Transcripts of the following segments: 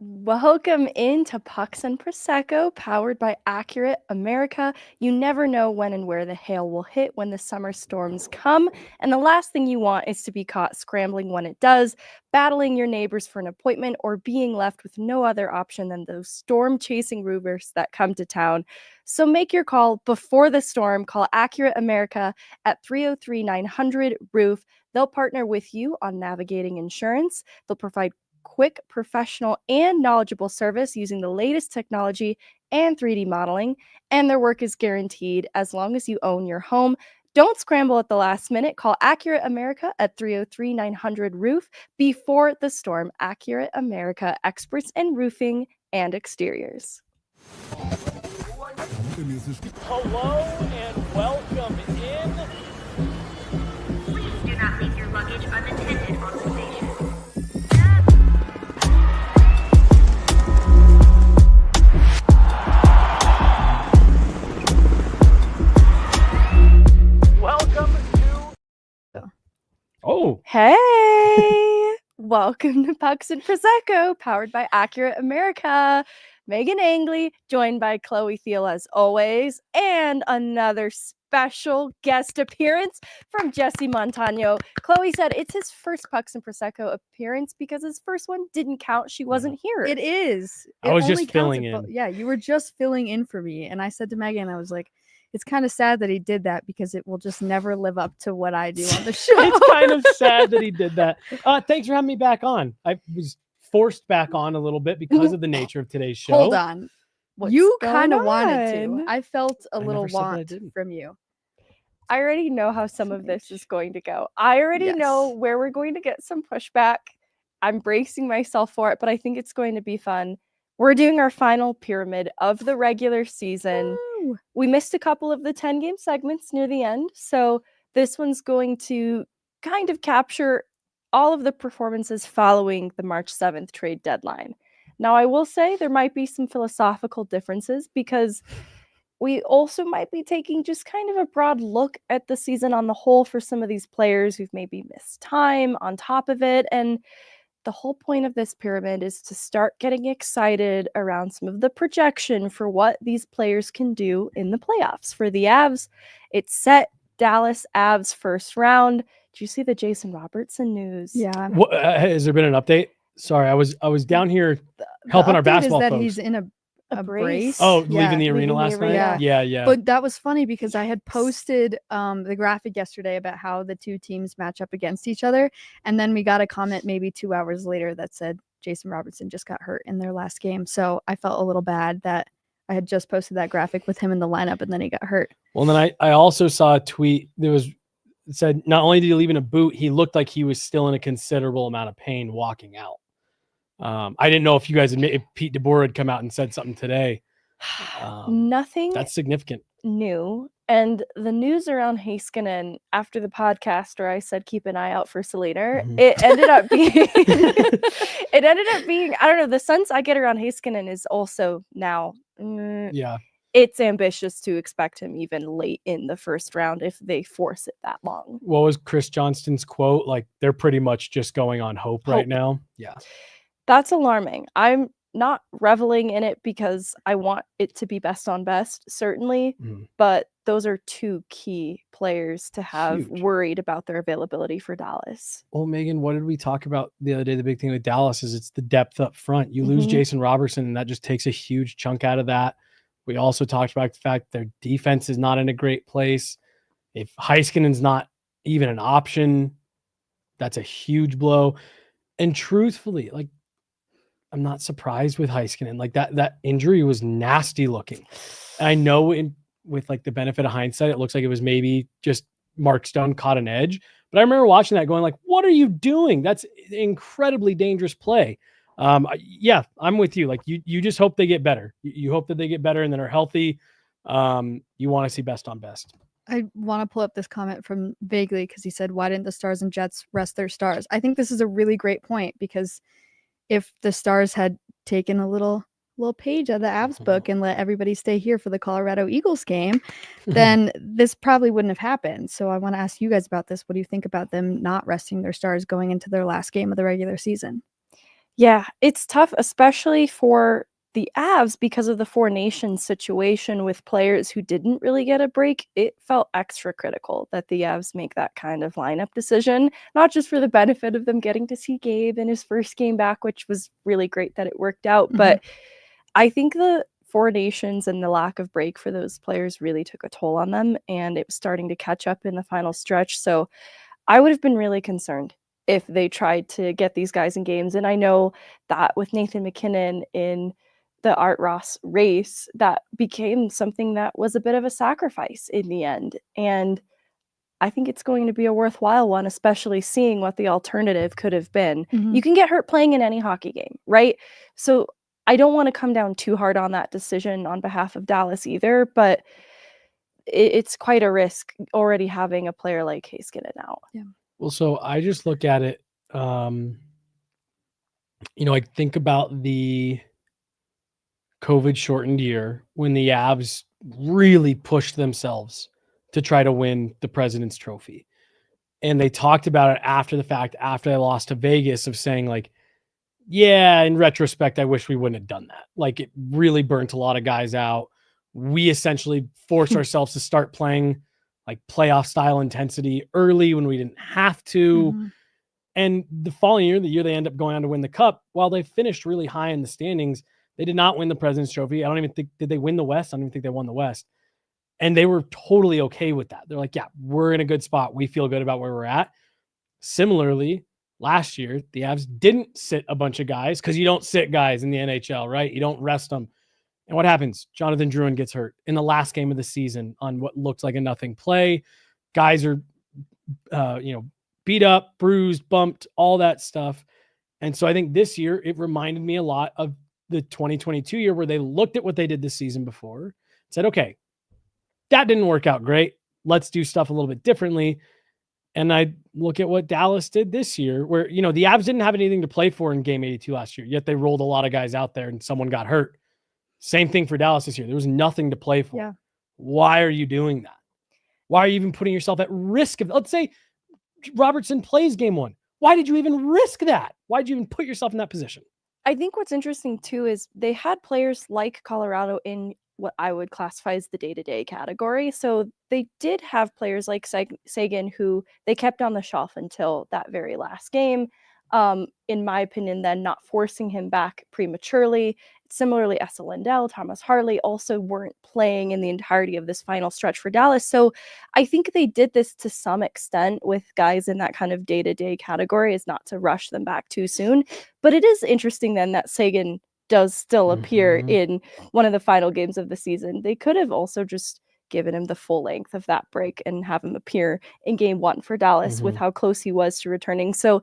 Welcome into Pucks and Prosecco, powered by Accurate America. You never know when and where the hail will hit when the summer storms come, and the last thing you want is to be caught scrambling when it does, battling your neighbors for an appointment, or being left with no other option than those storm-chasing roofers that come to town. So make your call before the storm. Call Accurate America at 303-900-ROOF. They'll partner with you on navigating insurance. They'll provide quick, professional, and knowledgeable service using the latest technology and 3D modeling, and their work is guaranteed as long as you own your home. Don't scramble at the last minute. Call Accurate America at 303-900-ROOF before the storm. Accurate America, experts in roofing and exteriors. Hello and welcome in. Please do not leave your luggage unattended on the station. Welcome to... Oh! Hey! Welcome to Pucks and Prosecco, powered by Accurate America. Meghan Angley, joined by Chloe Theil as always, and another special guest appearance from Jesse Montano. Chloe said it's his first Pucks and Prosecco appearance because his first one didn't count. She wasn't here. It is. I was only just filling counts in. Yeah, you were just filling in for me. And I said to Megan, I was like, it's kind of sad that he did that because it will just never live up to what I do on the show. It's kind of sad that he did that. Thanks for having me back on. I was forced back on a little bit because of the nature of today's show. Hold on. What's You going kind of wanted to. on? I felt a I little never said that I want didn't. from you. I already know how some of this is going to go. I already know Yes. where we're going to get some pushback. I'm bracing myself for it, but I think it's going to be fun. We're doing our final pyramid of the regular season. Woo. We missed a couple of the 10-game segments near the end, so this one's going to kind of capture all of the performances following the March 7th trade deadline. Now, I will say there might be some philosophical differences because we also might be taking just kind of a broad look at the season on the whole for some of these players who've maybe missed time on top of it. And the whole point of this pyramid is to start getting excited around some of the projection for what these players can do in the playoffs. For the Avs, it's set Dallas Avs first round. Did you see the Jason Robertson news? Yeah. What, has there been an update? Sorry, I was down here The helping our update basketball is that folks. he's in a brace. Oh, Yeah. leaving the arena leaving the last arena. night? Yeah. But that was funny because I had posted the graphic yesterday about how the two teams match up against each other. And then we got a comment maybe 2 hours later that said Jason Robertson just got hurt in their last game. So I felt a little bad that I had just posted that graphic with him in the lineup and then he got hurt. Well, then I also saw a tweet that it said not only did he leave in a boot, he looked like he was still in a considerable amount of pain walking out. I didn't know if you guys if Pete DeBoer had come out and said something today. Nothing That's significant. new. And the news around Heiskanen after the podcast where I said keep an eye out for Selena, Mhm. it ended up being I don't know, the sense I get around Heiskanen is also now Yeah. it's ambitious to expect him even late in the first round if they force it that long. What was Chris Johnston's quote? Like they're pretty much just going on hope right Hope. now. Yeah. That's alarming. I'm not reveling in it because I want it to be best on best, certainly, but those are two key players to have Huge. worried about their availability for Dallas. Well, Megan, what did we talk about the other day? The big thing with Dallas is it's the depth up front. You lose Mhm. Jason Robertson, and that just takes a huge chunk out of that. We also talked about the fact their defense is not in a great place. If Heiskanen's not even an option, that's a huge blow. And truthfully, like, I'm not surprised with Heiskanen. Like that injury was nasty looking. I know with like the benefit of hindsight, it looks like it was maybe just Mark Stone caught an edge. But I remember watching that going like, what are you doing? That's an incredibly dangerous play. Yeah, I'm with you. Like you just hope they get better. You hope that they get better and then are healthy. You want to see best on best. I want to pull up this comment from Vaguely because he said, why didn't the Stars and Jets rest their stars? I think this is a really great point because if the Stars had taken a little page out of the Avs book and let everybody stay here for the Colorado Eagles game, then this probably wouldn't have happened. So I want to ask you guys about this. What do you think about them not resting their stars going into their last game of the regular season? Yeah, it's tough, especially for the Avs because of the Four Nations situation with players who didn't really get a break. It felt extra critical that the Avs make that kind of lineup decision, not just for the benefit of them getting to see Gabe in his first game back, which was really great that it worked out. But I think the Four Nations and the lack of break for those players really took a toll on them, and it was starting to catch up in the final stretch. So I would have been really concerned if they tried to get these guys in games. And I know that with Nathan MacKinnon in the Art Ross race, that became something that was a bit of a sacrifice in the end. And I think it's going to be a worthwhile one, especially seeing what the alternative could have been. You can get hurt playing in any hockey game, right? So I don't want to come down too hard on that decision on behalf of Dallas either, but it's quite a risk already having a player like Heiskanen out. Yeah. Well, so I just look at it, I think about the COVID shortened year when the Avs really pushed themselves to try to win the President's Trophy. And they talked about it after the fact, after they lost to Vegas, of saying like, yeah, in retrospect, I wish we wouldn't have done that. Like, it really burnt a lot of guys out. We essentially forced ourselves to start playing like playoff style intensity early when we didn't have to. And the following year, the year they end up going on to win the Cup, while they finished really high in the standings, they did not win the President's Trophy. I don't even think, did they win the West? I don't even think they won the West. And they were totally okay with that. They're like, yeah, we're in a good spot. We feel good about where we're at. Similarly, last year, the Avs didn't sit a bunch of guys, because you don't sit guys in the NHL, right? You don't rest them. And what happens? Jonathan Drouin gets hurt in the last game of the season on what looked like a nothing play. Guys are, beat up, bruised, bumped, all that stuff. And so I think this year it reminded me a lot of the 2022 year, where they looked at what they did this season before, said, okay, that didn't work out great. Let's do stuff a little bit differently. And I look at what Dallas did this year, where, the Avs didn't have anything to play for in game 82 last year, yet they rolled a lot of guys out there and someone got hurt. Same thing for Dallas this year. There was nothing to play for. Yeah. Why are you doing that? Why are you even putting yourself at risk of, let's say Robertson plays game 1. Why did you even risk that? Why did you even put yourself in that position? I think what's interesting too is they had players like Colorado in what I would classify as the day-to-day category. So they did have players like Sagan who they kept on the shelf until that very last game. In my opinion, then not forcing him back prematurely. Similarly, Esa Lindell, Thomas Harley also weren't playing in the entirety of this final stretch for Dallas. So I think they did this to some extent with guys in that kind of day-to-day category, is not to rush them back too soon. But it is interesting then that Sagan does still appear in one of the final games of the season. They could have also just given him the full length of that break and have him appear in game 1 for Dallas with how close he was to returning. So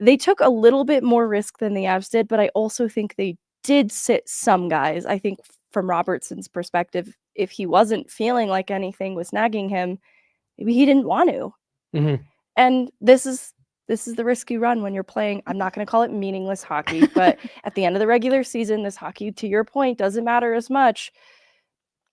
they took a little bit more risk than the Avs did, but I also think they did sit some guys. I think from Robertson's perspective, if he wasn't feeling like anything was nagging him, maybe he didn't want to. And this is the risk you run when you're playing. I'm not going to call it meaningless hockey, but at the end of the regular season, this hockey, to your point, doesn't matter as much.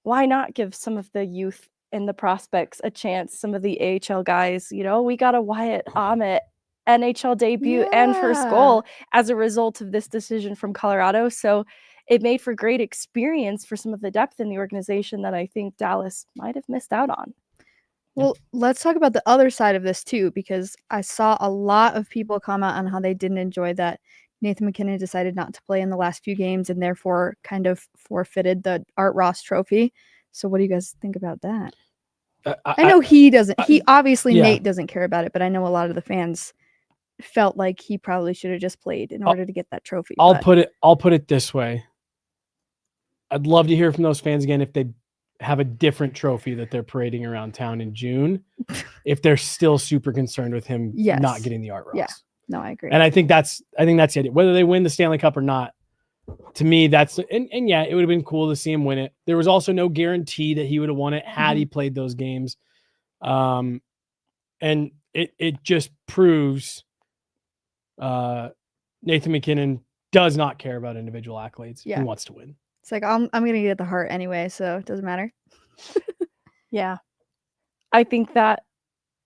Why not give some of the youth and the prospects a chance? Some of the AHL guys, we got a Wyatt Ahmet NHL debut and first goal as a result of this decision from Colorado. So it made for great experience for some of the depth in the organization that I think Dallas might have missed out on. Well, let's talk about the other side of this too, because I saw a lot of people comment on how they didn't enjoy that Nathan MacKinnon decided not to play in the last few games and therefore kind of forfeited the Art Ross trophy. So what do you guys think about that? I know he doesn't. Nate doesn't care about it, but I know a lot of the fans felt like he probably should have just played in order to get that trophy. I'll put it this way. I'd love to hear from those fans again if they have a different trophy that they're parading around town in June, if they're still super concerned with him not getting the Art Ross. Yeah. No, I agree. And I think that's the idea. Whether they win the Stanley Cup or not, to me, that's and yeah, it would have been cool to see him win it. There was also no guarantee that he would have won it had he played those games. And it just proves Nathan MacKinnon does not care about individual accolades. He wants to win. It's like, I'm going to get the Hart anyway, so it doesn't matter. Yeah. I think that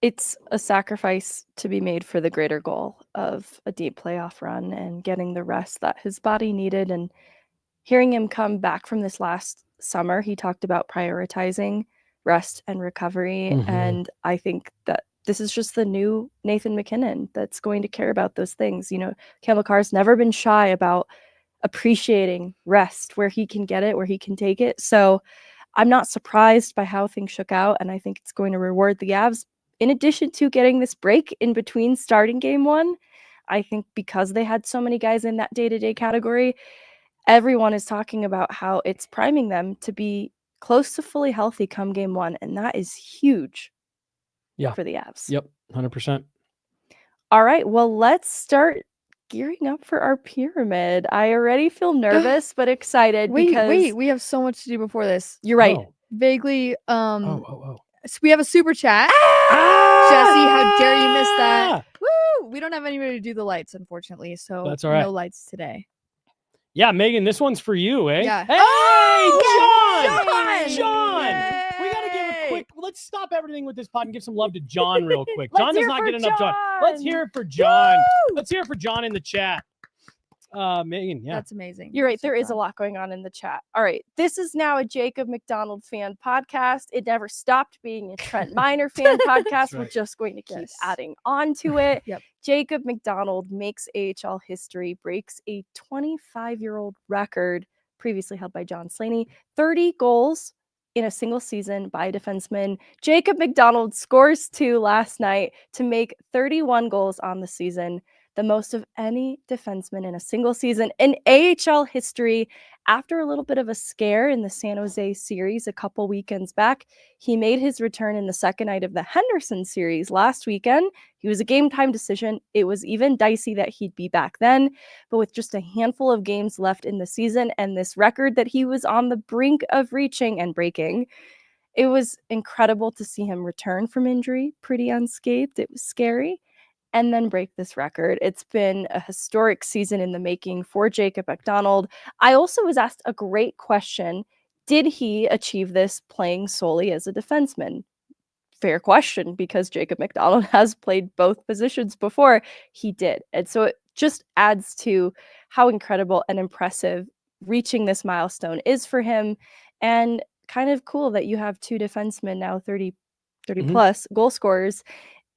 it's a sacrifice to be made for the greater goal of a deep playoff run and getting the rest that his body needed. And hearing him come back from this last summer, he talked about prioritizing rest and recovery. Mhm. And I think that this is just the new Nathan MacKinnon that's going to care about those things. You know, Cale Makar's never been shy about appreciating rest where he can get it, where he can take it. So I'm not surprised by how things shook out. And I think it's going to reward the Avs in addition to getting this break in between starting game one. I think because they had so many guys in that day-to-day category, everyone is talking about how it's priming them to be close to fully healthy come game one. And that is huge for the Avs. Yep, 100%. All right, well, let's start gearing up for our pyramid. I already feel nervous, but excited because Wait, we have so much to do before this. you're right. Oh. Vaguely, Oh. so we have a super chat. Ah! Jesse, how dare you miss that? Woo! We don't have anybody to do the lights, unfortunately, so That's all right. no lights today. Yeah, Megan, this one's for you, eh? Yeah. Hey, John! John! Yay! We got to give a quick, let's stop everything with this pod and give some love to John real quick. Let's John hear does not for get enough John. John. Let's hear it for John. Woo! Let's hear it for John in the chat. Megan, yeah. That's amazing. You're right. So There is a proud. lot going on in the chat. All right. This is now a Jacob McDonald fan podcast. It never stopped being a Trent Miner fan podcast. We're right. just going to keep Yes. adding on to it. Yep. Jacob McDonald makes AHL history, breaks a 25-year-old record previously held by John Slaney. 30 goals in a single season by a defenseman. Jacob McDonald scores 2 last night to make 31 goals on the season, the most of any defenseman in a single season in AHL history. After a little bit of a scare in the San Jose series a couple weekends back, he made his return in the second night of the Henderson series last weekend. He was a game time decision. It was even dicey that he'd be back then, but with just a handful of games left in the season and this record that he was on the brink of reaching and breaking, it was incredible to see him return from injury pretty unscathed. It was scary. And then break this record. It's been a historic season in the making for Jacob McDonald. I also was asked a great question. Did he achieve this playing solely as a defenseman? Fair question, because Jacob McDonald has played both positions before. He did. And so it just adds to how incredible and impressive reaching this milestone is for him. And kind of cool that you have 2 defensemen now, 30 plus goal scorers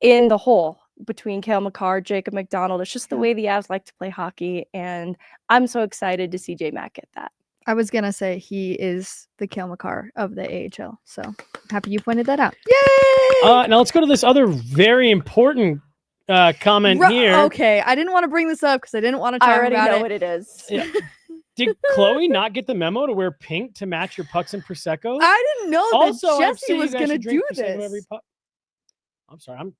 in the hole between Cale Makar, Jacob McDonald. It's just the way the Avs like to play hockey, and I'm so excited to see J-Mac get that. I was gonna say he is the Cale Makar of the AHL, so happy you pointed that out. Yay! Now let's go to this other very important comment here. Okay, I didn't want to bring this up because I didn't want to talk I already about know it. what it is. Yeah. Did Chloe not get the memo to wear pink to match your pucks and Prosecco? I didn't know Also, that I've Jesse said you was guys gonna should drink do Prosecco every this. puck. I'm sorry.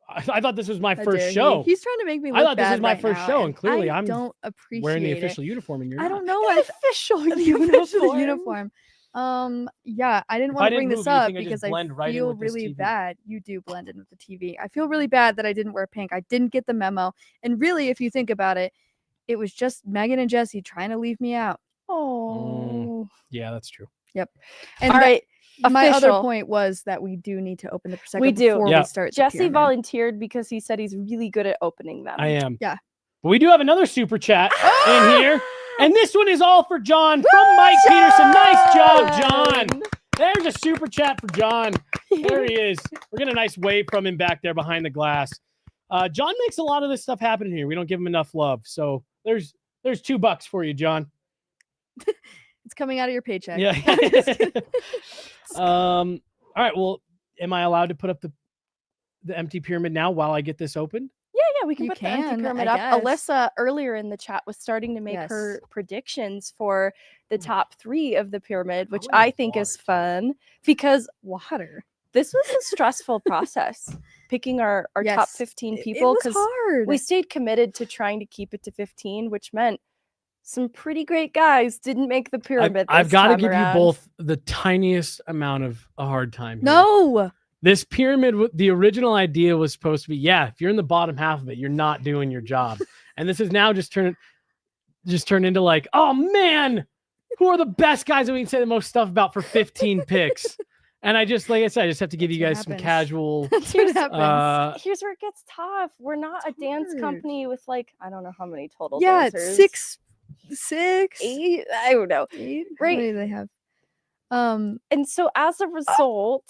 I thought this was my How first dare he. show. He's trying to make me look I thought this bad was my right first now, show, and clearly I I'm don't appreciate wearing the it. official uniform, and you're I not. don't know. The official official uniform. Yeah, I didn't If want I to bring didn't this move, you up think I just because I blend right in feel with this really TV? bad. You do blend in with the TV. I feel really bad that I didn't wear pink. I didn't get the memo. And really, if you think about it, it was just Megan and Jesse trying to leave me out. Oh. Yeah, that's true. Yep. And All right. my other official. point was that we do need to open the Prosecco We do. before Yeah. we start. the Jesse pyramid. volunteered because he said he's really good at opening them. I am. Yeah. But we do have another super chat in here. And this one is all for John from Mike Peterson. Nice job, John. There's a super chat for John. There he is. We're getting a nice wave from him back there behind the glass. John makes a lot of this stuff happen here. We don't give him enough love. So there's $2 for you, John. It's coming out of your paycheck. Yeah. All right. Well, am I allowed to put up the empty pyramid now while I get this opened? Yeah, we can You put the empty can, pyramid I up. guess. Alyssa earlier in the chat was starting to make her predictions for the top 3 of the pyramid, which I think is fun because Water. this was a stressful process picking our top Yes. 15 It people was because hard. we stayed committed to trying to keep it to 15, which meant some pretty great guys didn't make the pyramid. I've got to give around. you both the tiniest amount of a hard time. Here. No. This pyramid, the original idea was supposed to be, if you're in the bottom half of it, you're not doing your job. And this is now just turned into like, oh man, who are the best guys that we can say the most stuff about for 15 picks? And I just, like I said, I just have to give you That's guys what some happens. casual. That's what happens. Here's where it gets tough. We're not It's a dance hard. company with like I don't know how many total Yeah, dancers. six, 8. I don't know. 8. Right. How many do they have? And so as a result,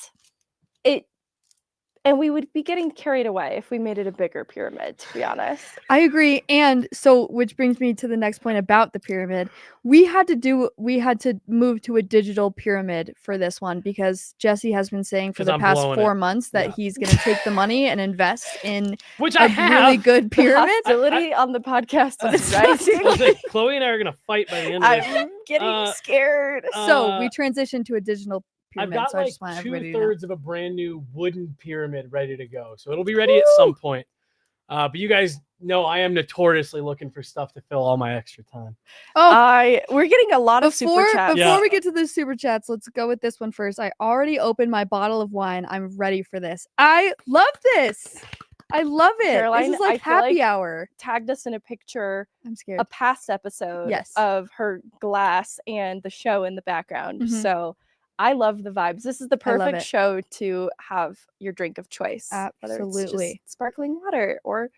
and we would be getting carried away if we made it a bigger pyramid, to be honest. I agree. And so, which brings me to the next point about the pyramid. We had to move to a digital pyramid for this one because Jesse has been saying for 'Cause the I'm past blowing 4 it. months that Yeah. he's going to take the money and invest in Which a I have. really good pyramid. Hostility on the podcast is I rising. was like, Chloe and I are gonna fight by the end of this. I'm getting Uh, scared. So we transitioned to a digital I've pyramid. got So I like just want everybody to know. 2/3 of a brand new wooden pyramid ready to go. So it'll be ready at some point. But you guys know I am notoriously looking for stuff to fill all my extra time. Oh, We're getting a lot of super chats. Yeah. Before we get to the super chats, let's go with this one first. I already opened my bottle of wine. I'm ready for this. I love this. I love it. Caroline, this is like I feel happy like- hour. Tagged us in a picture, I'm scared. a past episode Yes. of her glass and the show in the background. Mhm. So I love the vibes. This is the I love perfect it. show to have your drink of choice. Whether it's Absolutely. just sparkling water or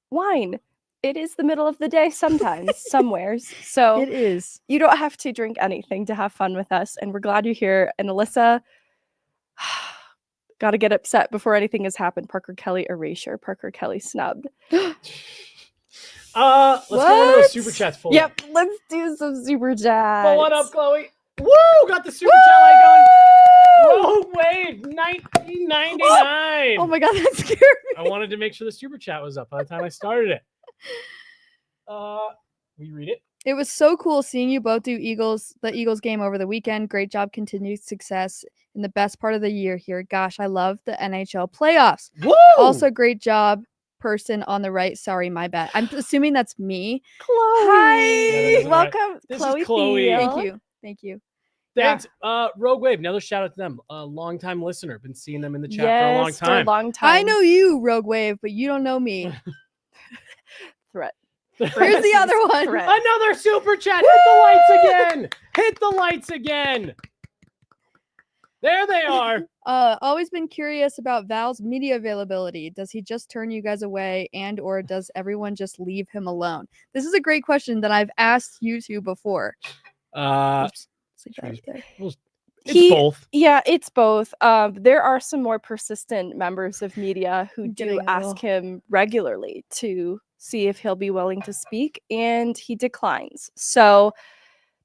wine. It is the middle of the day sometimes, somewheres. So It is. you don't have to drink anything to have fun with us. And we're glad you're here. And Alyssa, got to get upset before anything has happened. Parker Kelly erasure. Parker Kelly snubbed. Let's go into What? the super chats full. Yep, let's do some super chats. Pull it up, Chloe. Woo! Got the super chat icon. Whoa, wave 1999. Oh my god, that scared me. I wanted to make sure the super chat was up by the time I started it. We read it. It was so cool seeing you both do the Eagles game over the weekend. Great job, continued success in the best part of the year here. Gosh, I love the NHL playoffs. Woo! Also, great job, person on the right. Sorry, my bad. I'm assuming that's me. Chloe. Yeah, Hi. that's right. Welcome, This is Chloe. Chloe. Theil. Thank you. Thank you. Thanks. Rogue Wave, another shout out to them. A long-time listener. Been seeing them in the chat Yes, for a long time. I know you, Rogue Wave, but you don't know me. Threat. Here's the other one. Threat. Another super chat. Hit the lights again. Hit the lights again. There they are. Always been curious about Val's media availability. Does he just turn you guys away or does everyone just leave him alone? This is a great question that I've asked you two before. Oops. Sleep Sure. right there. It's both. Yeah, it's both. There are some more persistent members of media who Getting do a ask little- him regularly to see if he'll be willing to speak, and he declines. So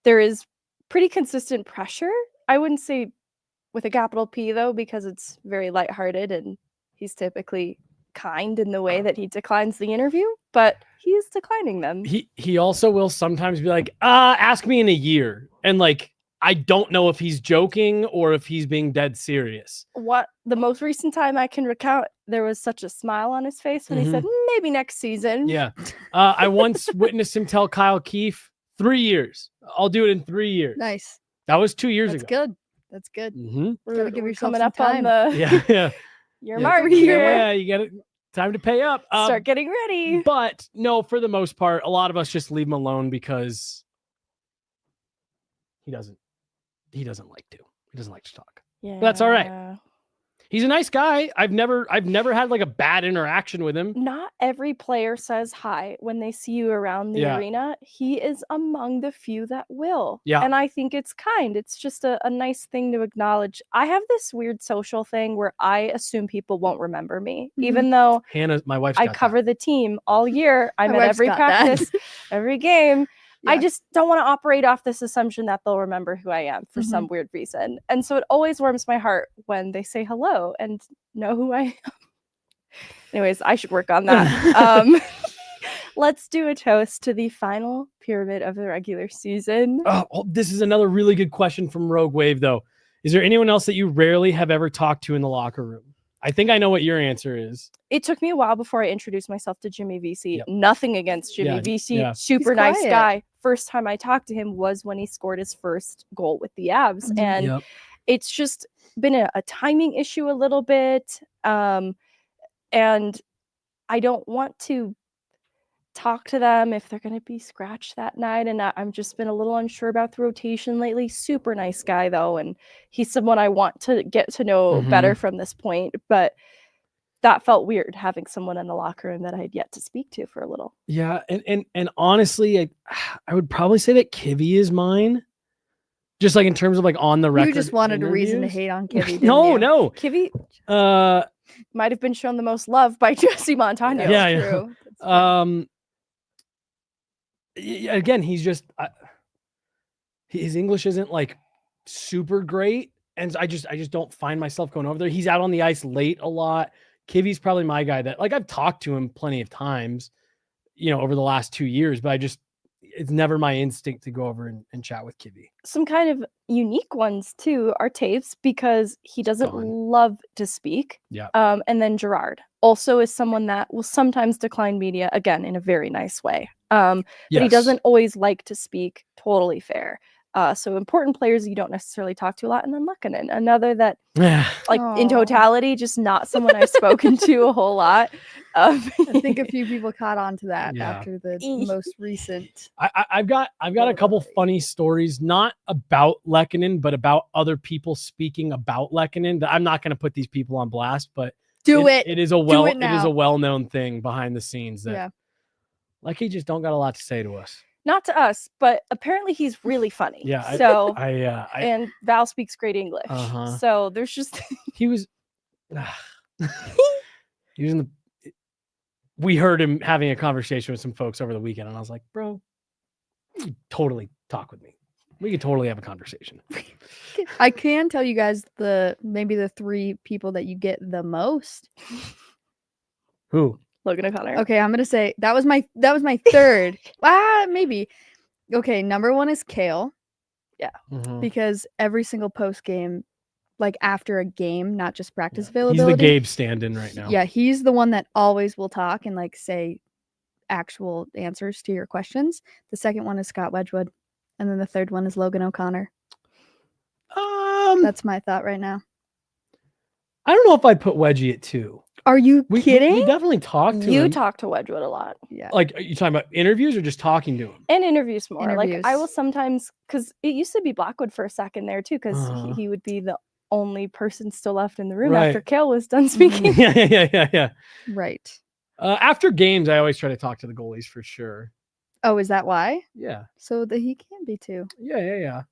there is pretty consistent pressure. I wouldn't say with a capital P, though, because it's very lighthearted and he's typically kind in the way that he declines the interview, but he's declining them. He also will sometimes be like, ask me in a year. And like, I don't know if he's joking or if he's being dead serious. What the most recent time I can recount, there was such a smile on his face when he said, maybe next season. Yeah. I once witnessed him tell Kyle Keefe, 3 years. I'll do it in 3 years. Nice. That was 2 years That's ago. good. That's good. Mm-hmm. Gotta give We're yourself coming some up on time. the Yeah. your Yeah. mark Three year here. Yeah, you got it. Time to pay up. Start getting ready. But no, for the most part, a lot of us just leave him alone because he doesn't like to. He doesn't like to talk. Yeah, that's all right. He's a nice guy. I've never had like a bad interaction with him. Not every player says hi when they see you around the Yeah. arena. He is among the few that will. Yeah. And I think it's kind. It's just a nice thing to acknowledge. I have this weird social thing where I assume people won't remember me, Mhm. even though Hannah, my wife's I got that. cover the team all year. I'm My at wife's every got that. practice, every game. I Yeah. just don't want to operate off this assumption that they'll remember who I am for some weird reason. And so it always warms my heart when they say hello and know who I am. Anyways, I should work on that. Let's do a toast to the final pyramid of the regular season. Oh, this is another really good question from Rogue Wave, though. Is there anyone else that you rarely have ever talked to in the locker room? I think I know what your answer is. It took me a while before I introduced myself to Jimmy VC. Yep. Nothing against Jimmy Yeah, VC. yeah. Super He's nice quiet. guy. First time I talked to him was when he scored his first goal with the Avs. Mhm. And Yep. it's just been a timing issue a little bit. And I don't want to talk to them if they're going to be scratched that night. And I'm just been a little unsure about the rotation lately. Super nice guy, though. And he's someone I want to get to know better from this point. But that felt weird having someone in the locker room that I had yet to speak to for a little. Yeah. And honestly, I would probably say that Kivy is mine. Just like in terms of like on the record. You just wanted interviews. a reason to hate on Kivy. No. Kivy might have been shown the most love by Jesse Montano. Yeah. True. Again, he's just his English isn't like super great, and I just don't find myself going over there. He's out on the ice late a lot. Kivy's probably my guy that like I've talked to him plenty of times, over the last 2 years, but it's never my instinct to go over and chat with Kivy. Some kind of unique ones too are Toews, because he doesn't love to speak. Yeah. And then Girard also is someone that will sometimes decline media, again, in a very nice way. But he doesn't always like to speak. Totally fair. So important players you don't necessarily talk to a lot. And then Lehkonen, another that in totality, just not someone I've spoken to a whole lot. I think a few people caught on to that after the most recent. I've got a couple funny stories, not about Lehkonen, but about other people speaking about Lehkonen. That I'm not going to put these people on blast, but it is a well-known thing behind the scenes that he just don't got a lot to say to us. Not to us, but apparently he's really funny. Yeah. And Val speaks great English. So there's just he was in the. We heard him having a conversation with some folks over the weekend, and I was like, bro, you can totally talk with me. We could totally have a conversation. I can tell you guys maybe the 3 people that you get the most. Who? Logan O'Connor. Okay, I'm gonna say that was my third. Maybe. Okay, number 1 is Cale. Yeah. Because every single post game, like after a game, not just practice availability. He's the Gabe stand-in right now. Yeah, he's the one that always will talk and like say actual answers to your questions. The second one is Scott Wedgewood, and then the third one is Logan O'Connor. That's my thought right now. I don't know if I'd put Wedgie at 2. Are you kidding? We definitely talked to him. You talk to Wedgewood a lot. Yeah. Like, are you talking about interviews or just talking to him? And interviews more. Like, I will sometimes, because it used to be Blackwood for a second there too, because he would be the only person still left in the room after Cale was done speaking. Yeah. Right. After games, I always try to talk to the goalies for sure. Oh, is that why? Yeah. So that he can be too. Yeah.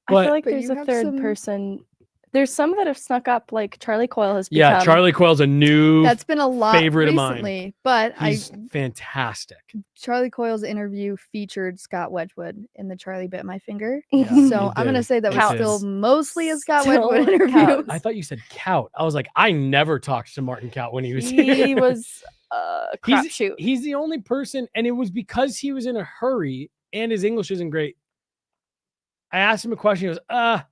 I feel like there's a third person. There's some that have snuck up, like Charlie Coyle has become. Yeah, Charlie Coyle's a new that's been a lot favorite recently, of mine. But he's fantastic. Charlie Coyle's interview featured Scott Wedgewood in the Charlie Bit My Finger. Yeah, so I'm gonna say that was still mostly a Scott Wedgewood interview. I thought you said Cout. I was like, I never talked to Martin Cout when he was here. He was a crapshoot. He's the only person, and it was because he was in a hurry and his English isn't great. I asked him a question. He goes,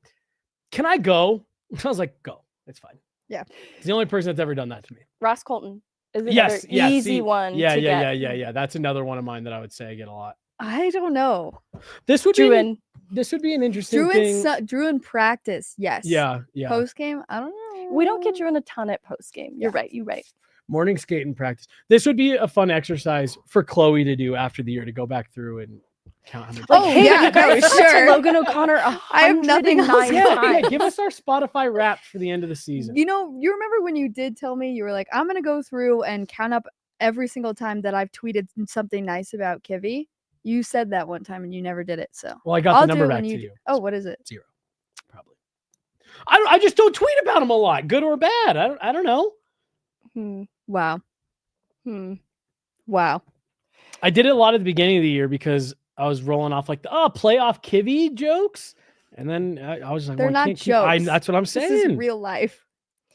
can I go? I was like, go. It's fine. Yeah. He's the only person that's ever done that to me. Ross Colton is another easy one. Yeah. That's another one of mine that I would say I get a lot. I don't know. This would be an interesting thing. Drouin practice, yes. Yeah. Post game, I don't know. We don't get Drouin a ton at post game. You're right. Morning skate and practice. This would be a fun exercise for Chloe to do after the year, to go back through and count how many. You guys sure. Logan O'Connor. I have nothing else. Yeah, give us our Spotify Wrapped for the end of the season. You remember when you did tell me, you were like, I'm gonna go through and count up every single time that I've tweeted something nice about Kivy. You said that one time and you never did it. So I got the number back to you. Oh, what is it? 0, probably. I just don't tweet about him a lot, good or bad. I don't know. Wow. Wow. I did it a lot at the beginning of the year because I was rolling off like the playoff Kivy jokes, and then I was like, they're not jokes. That's what I'm saying. This is real life.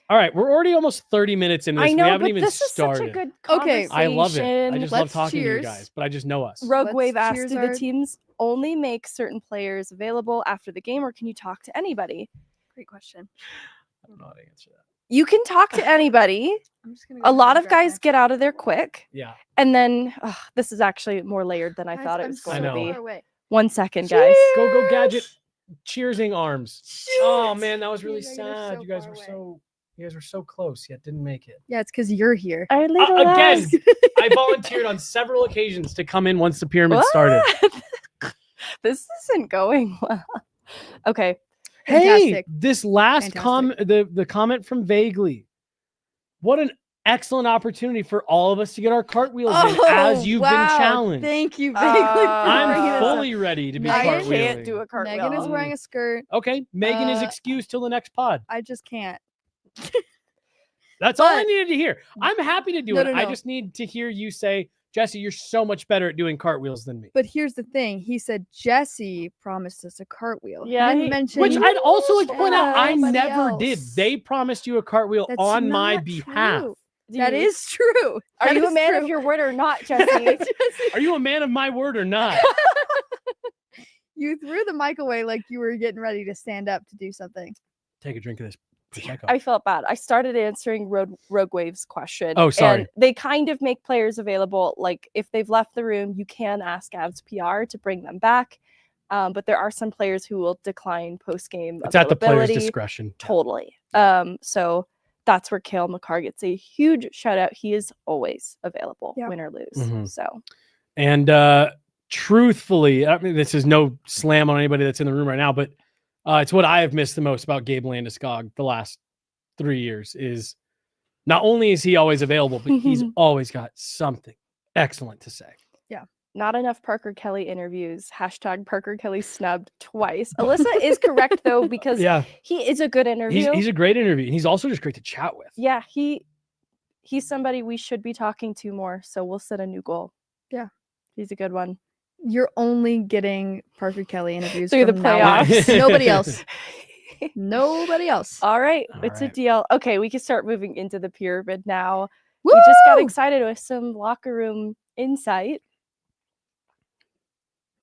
All right, we're already almost 30 minutes into this. I know, we haven't but even this started. is such a good conversation. I love it. I just love talking cheers. to you guys, but I just know us. Rogue Wave asked, do the teams only make certain players available after the game, or can you talk to anybody? Great question. I don't know how to answer that. You can talk to anybody. A lot of guys get out of there quick. Yeah. And then this is actually more layered than I thought it was going to be. 1 second, Cheers! guys. Go Gadget. Cheersing arms. Cheers! Oh man, that was really sad. You guys were so You guys were so close, yet didn't make it. Yeah, it's because you're here. Our little Again, ass. I volunteered on several occasions to come in once the pyramid started. This isn't going well. Okay. Hey, Fantastic. this last the comment from Vaguely. What an excellent opportunity for all of us to get our cartwheels in as you've been challenged. Thank you, Vaguely. I'm fully ready to be Megan I cartwheeling. can't do a cartwheel. Megan is wearing a skirt. Okay, Megan is excused till the next pod. I just can't. That's all I But- needed to hear. I'm happy to do No, it. no, I no. just need to hear you say, Jesse, you're so much better at doing cartwheels than me. But here's the thing. He said Jesse promised us a cartwheel. Yeah, He didn't he- mention Which I'd also like to point out, I anybody never did. else. They promised you a cartwheel That's on my not behalf. true. Do That you- is true. Are That you a is man true. of your word or not, Jesse? Jesse, Are you a man of my word or not? you threw the mic away like you were getting ready to stand up to do something. Take a drink of this Prosecco. I felt bad. I started answering Rogue Wave's question. Oh, sorry. And they kind of make players available. Like if they've left the room, you can ask Avs PR to bring them back. But there are some players who will decline post-game It's at the player's availability. discretion. Totally. So that's where Cale Makar gets a huge shout out. He is always available, Yeah. win or lose. Mhm. So And truthfully, I mean, this is no slam on anybody that's in the room right now, but it's what I have missed the most about Gabe Landeskog the last 3 years is not only is he always available, but he's always got something excellent to say. not enough Parker Kelly interviews. # Parker Kelly snubbed twice. Alyssa is correct though, because Yeah, he is a good interview. he's a great interview. And he's also just great to chat with. Yeah, he's somebody we should be talking to more. So we'll set a new goal. Yeah. He's a good one. You're only getting Parker Kelly interviews Through the from now on. playoffs. Nobody else. Nobody else. All right, All it's right. a deal. Okay, we can start moving into the pyramid now. We just got Woo! excited with some locker room insight.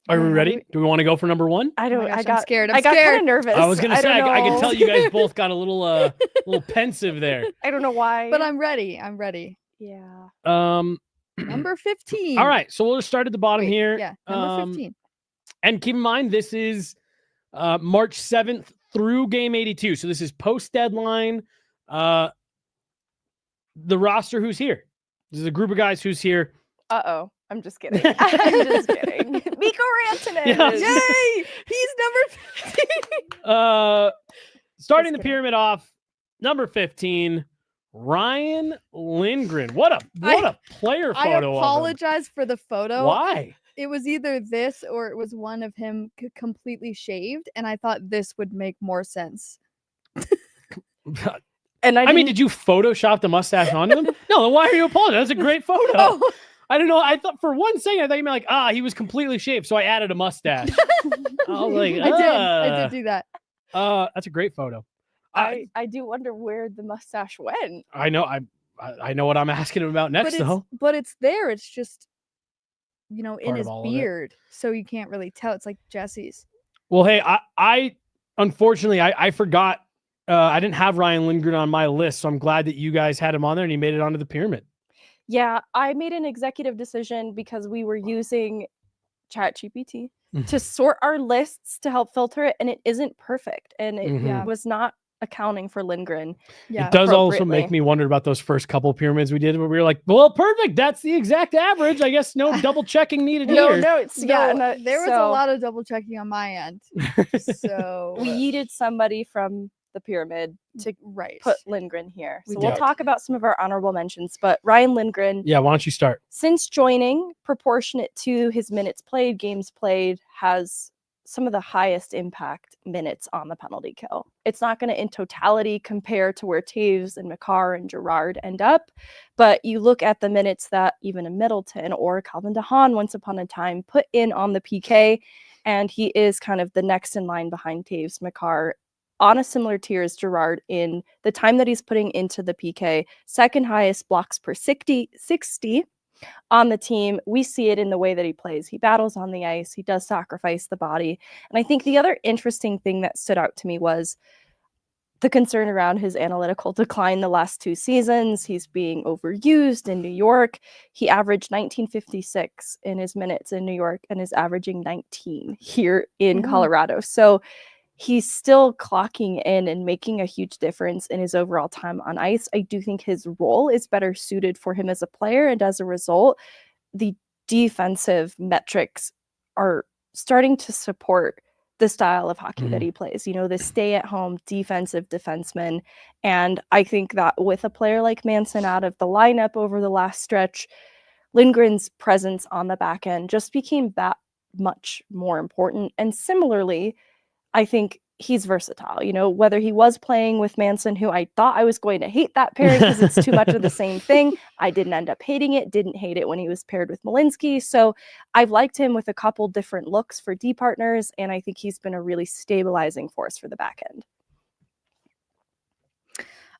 Are we Yeah, ready? Do we want to go for number one? I Oh don't. my gosh, I got I'm scared. I got kind of nervous. I was gonna say don't I can know. tell you guys both got a little pensive there. I don't know why. But I'm ready. I'm ready. yeah. Number 15. All right, so we'll just start at the bottom Wait, here. Yeah, number 15. And keep in mind, this is March 7th through game 82. So this is post deadline. The roster who's here. This is a group of guys who's here. Uh-oh. I'm just kidding. I'm just kidding. Mikko Rantanen. Yeah. Yay! He's number 15. Starting Just the kidding. pyramid off, number 15, Ryan Lindgren. What a player I photo apologize for the of him. photo. Why? It was either this or it was one of him completely shaved, and I thought this would make more sense. And I mean, did you Photoshop the mustache onto him? No, then why are you apologizing? That's a great photo. Oh, I don't know. I thought for one second, I thought you meant like, he was completely shaved, so I added a mustache. I was like, I did do that. That's a great photo. I do wonder where the mustache went. I know. I know what I'm asking him about next, though. But it's there. It's just, in Part his of all of it. beard, so you can't really tell. It's like Jesse's. Well, hey, I unfortunately I forgot. I didn't have Ryan Lindgren on my list, so I'm glad that you guys had him on there and he made it onto the pyramid. Yeah, I made an executive decision because we were using ChatGPT to sort our lists to help filter it, and it isn't perfect, and it Mhm. was not accounting for Lindgren. Yeah. It does also make appropriately. me wonder about those first couple pyramids we did where we were like, well, perfect. That's the exact average. I guess no double checking needed No, here. no, it's yeah. No, and, there was a so lot of double checking on my end. So we needed somebody from the pyramid to right. put Lindgren here. We So we'll did. talk about some of our honorable mentions. But Ryan Lindgren, Yeah, why don't you start? since joining, proportionate to his minutes played, games played, has some of the highest impact minutes on the penalty kill. It's not going to in totality compare to where Toews and Makar and Girard end up, but you look at the minutes that even a Middleton or Calvin DeHaan once upon a time put in on the PK, and he is kind of the next in line behind Toews, Makar, on a similar tier as Girard in the time that he's putting into the PK, second highest blocks per 60 on the team. We see it in the way that he plays. He battles on the ice. He does sacrifice the body. And I think the other interesting thing that stood out to me was the concern around his analytical decline the last 2 seasons. He's being overused in New York. He averaged 1956 in his minutes in New York and is averaging 19 here in Colorado. So he's still clocking in and making a huge difference in his overall time on ice. I do think his role is better suited for him as a player, and as a result, the defensive metrics are starting to support the style of hockey that he plays, the stay-at-home defensive defenseman. And I think that with a player like Manson out of the lineup over the last stretch, Lindgren's presence on the back end just became that much more important. And similarly, I think he's versatile, whether he was playing with Manson, who I thought I was going to hate that pairing because it's too much of the same thing. I didn't end up hating it, didn't hate it when he was paired with Malinsky. So I've liked him with a couple different looks for D partners, and I think he's been a really stabilizing force for the back end.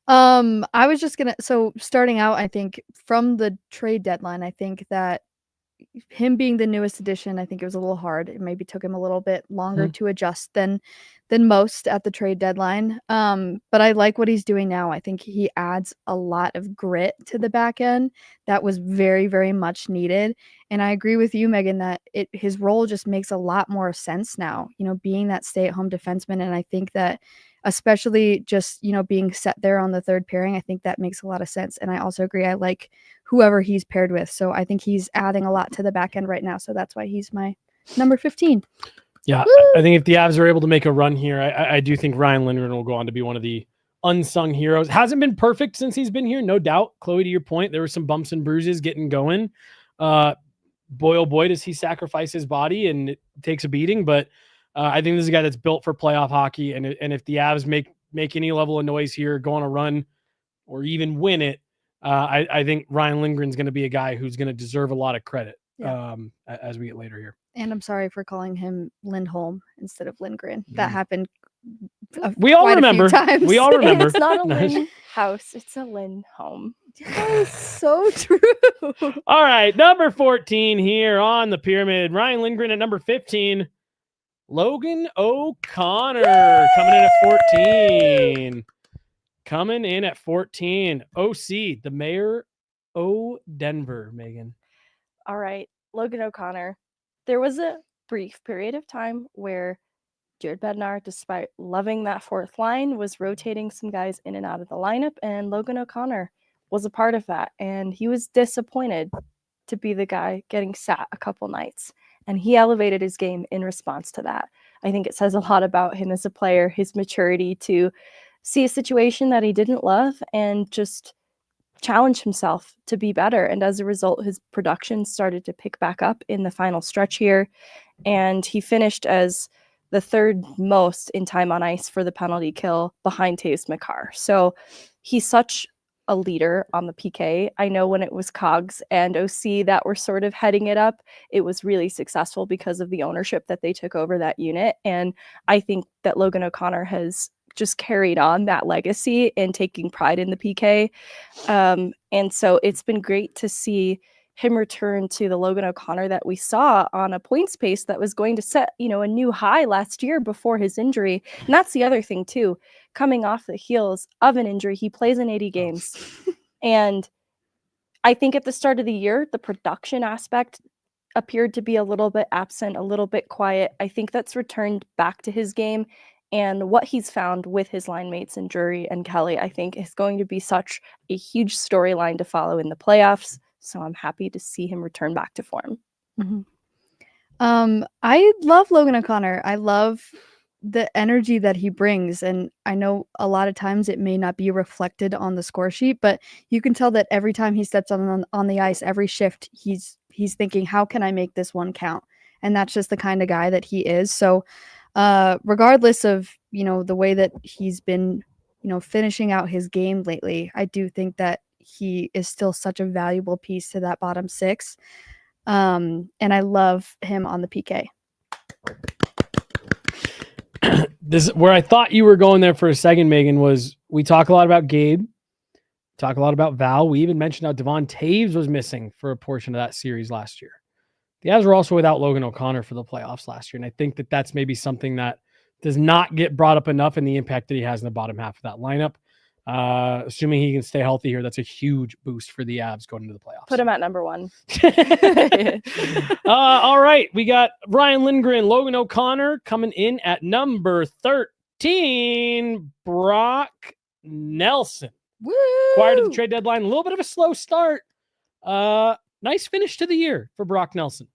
I was just so starting out, I think from the trade deadline, I think that him being the newest addition, I think it was a little hard. It maybe took him a little bit longer to adjust than most at the trade deadline. But I like what he's doing now. I think he adds a lot of grit to the back end that was very, very much needed. And I agree with you, Megan, that his role just makes a lot more sense now, being that stay-at-home defenseman. And I think that especially just, being set there on the third pairing, I think that makes a lot of sense. And I also agree. I like whoever he's paired with. So I think he's adding a lot to the back end right now. So that's why he's my number 15. Yeah, Woo! I think if the Avs are able to make a run here, I do think Ryan Lindgren will go on to be one of the unsung heroes. Hasn't been perfect since he's been here, no doubt. Chloe, to your point, there were some bumps and bruises getting going. Boy, oh boy, does he sacrifice his body and it takes a beating. But I think this is a guy that's built for playoff hockey. And if the Avs make any level of noise here, go on a run, or even win it, I think Ryan Lindgren's going to be a guy who's going to deserve a lot of credit as we get later here. And I'm sorry for calling him Lindholm instead of Lindgren. That happened. We all remember. We all remember. It's not a Lynn house. It's a Lynn home. That is so true. All right. Number 14 here on the pyramid. Ryan Lindgren at number 15. Logan O'Connor coming in at 14. Coming in at 14. OC, the mayor O Denver, Megan. All right. Logan O'Connor. There was a brief period of time where Jared Bednar, despite loving that fourth line, was rotating some guys in and out of the lineup, and Logan O'Connor was a part of that. And he was disappointed to be the guy getting sat a couple nights, and he elevated his game in response to that. I think it says a lot about him as a player, his maturity to see a situation that he didn't love and just challenge himself to be better. And as a result, his production started to pick back up in the final stretch here. And he finished as the third most in time on ice for the penalty kill behind Cale Makar. So he's such a leader on the PK. I know when it was Cogs and OC that were sort of heading it up, it was really successful because of the ownership that they took over that unit. And I think that Logan O'Connor has just carried on that legacy and taking pride in the PK. And so it's been great to see him return to the Logan O'Connor that we saw on a points pace that was going to set, a new high last year before his injury. And that's the other thing too, coming off the heels of an injury, he plays in 80 games. And I think at the start of the year, the production aspect appeared to be a little bit absent, a little bit quiet. I think that's returned back to his game. And what he's found with his line mates in Drury and Kelly, I think is going to be such a huge storyline to follow in the playoffs. So I'm happy to see him return back to form. Mm-hmm. I love Logan O'Connor. I love the energy that he brings. And I know a lot of times it may not be reflected on the score sheet, but you can tell that every time he steps on the ice, every shift, he's thinking, how can I make this one count? And that's just the kind of guy that he is. So regardless of, the way that he's been, finishing out his game lately, I do think that he is still such a valuable piece to that bottom six. And I love him on the PK. This where I thought you were going there for a second, Megan, was we talk a lot about Gabe, talk a lot about Val. We even mentioned how Devon Toews was missing for a portion of that series last year. The Avs were also without Logan O'Connor for the playoffs last year. And I think that that's maybe something that does not get brought up enough in the impact that he has in the bottom half of that lineup. Assuming he can stay healthy here, that's a huge boost for the Avs going into the playoffs. Put him at number 1. All right. We got Ryan Lindgren, Logan O'Connor coming in at number 13. Brock Nelson. Woo! Acquired at the trade deadline. A little bit of a slow start. Nice finish to the year for Brock Nelson.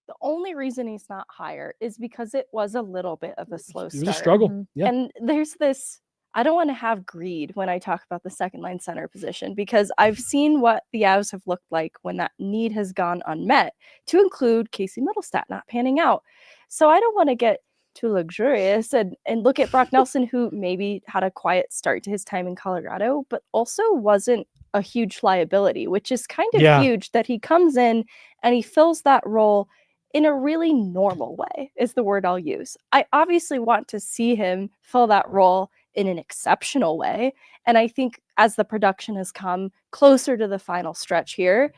The only reason he's not higher is because it was a little bit of a slow It start. was a struggle. Mhm. Yeah. And there's this, I don't want to have greed when I talk about the second line center position, because I've seen what the Avs have looked like when that need has gone unmet, to include Casey Middlestat not panning out. So I don't want to get too luxurious and look at Brock Nelson, who maybe had a quiet start to his time in Colorado, but also wasn't a huge liability, which is kind of huge that he comes in and he fills that role in a really normal way, is the word I'll use. I obviously want to see him fill that role in an exceptional way. And I think as the production has come closer to the final stretch here,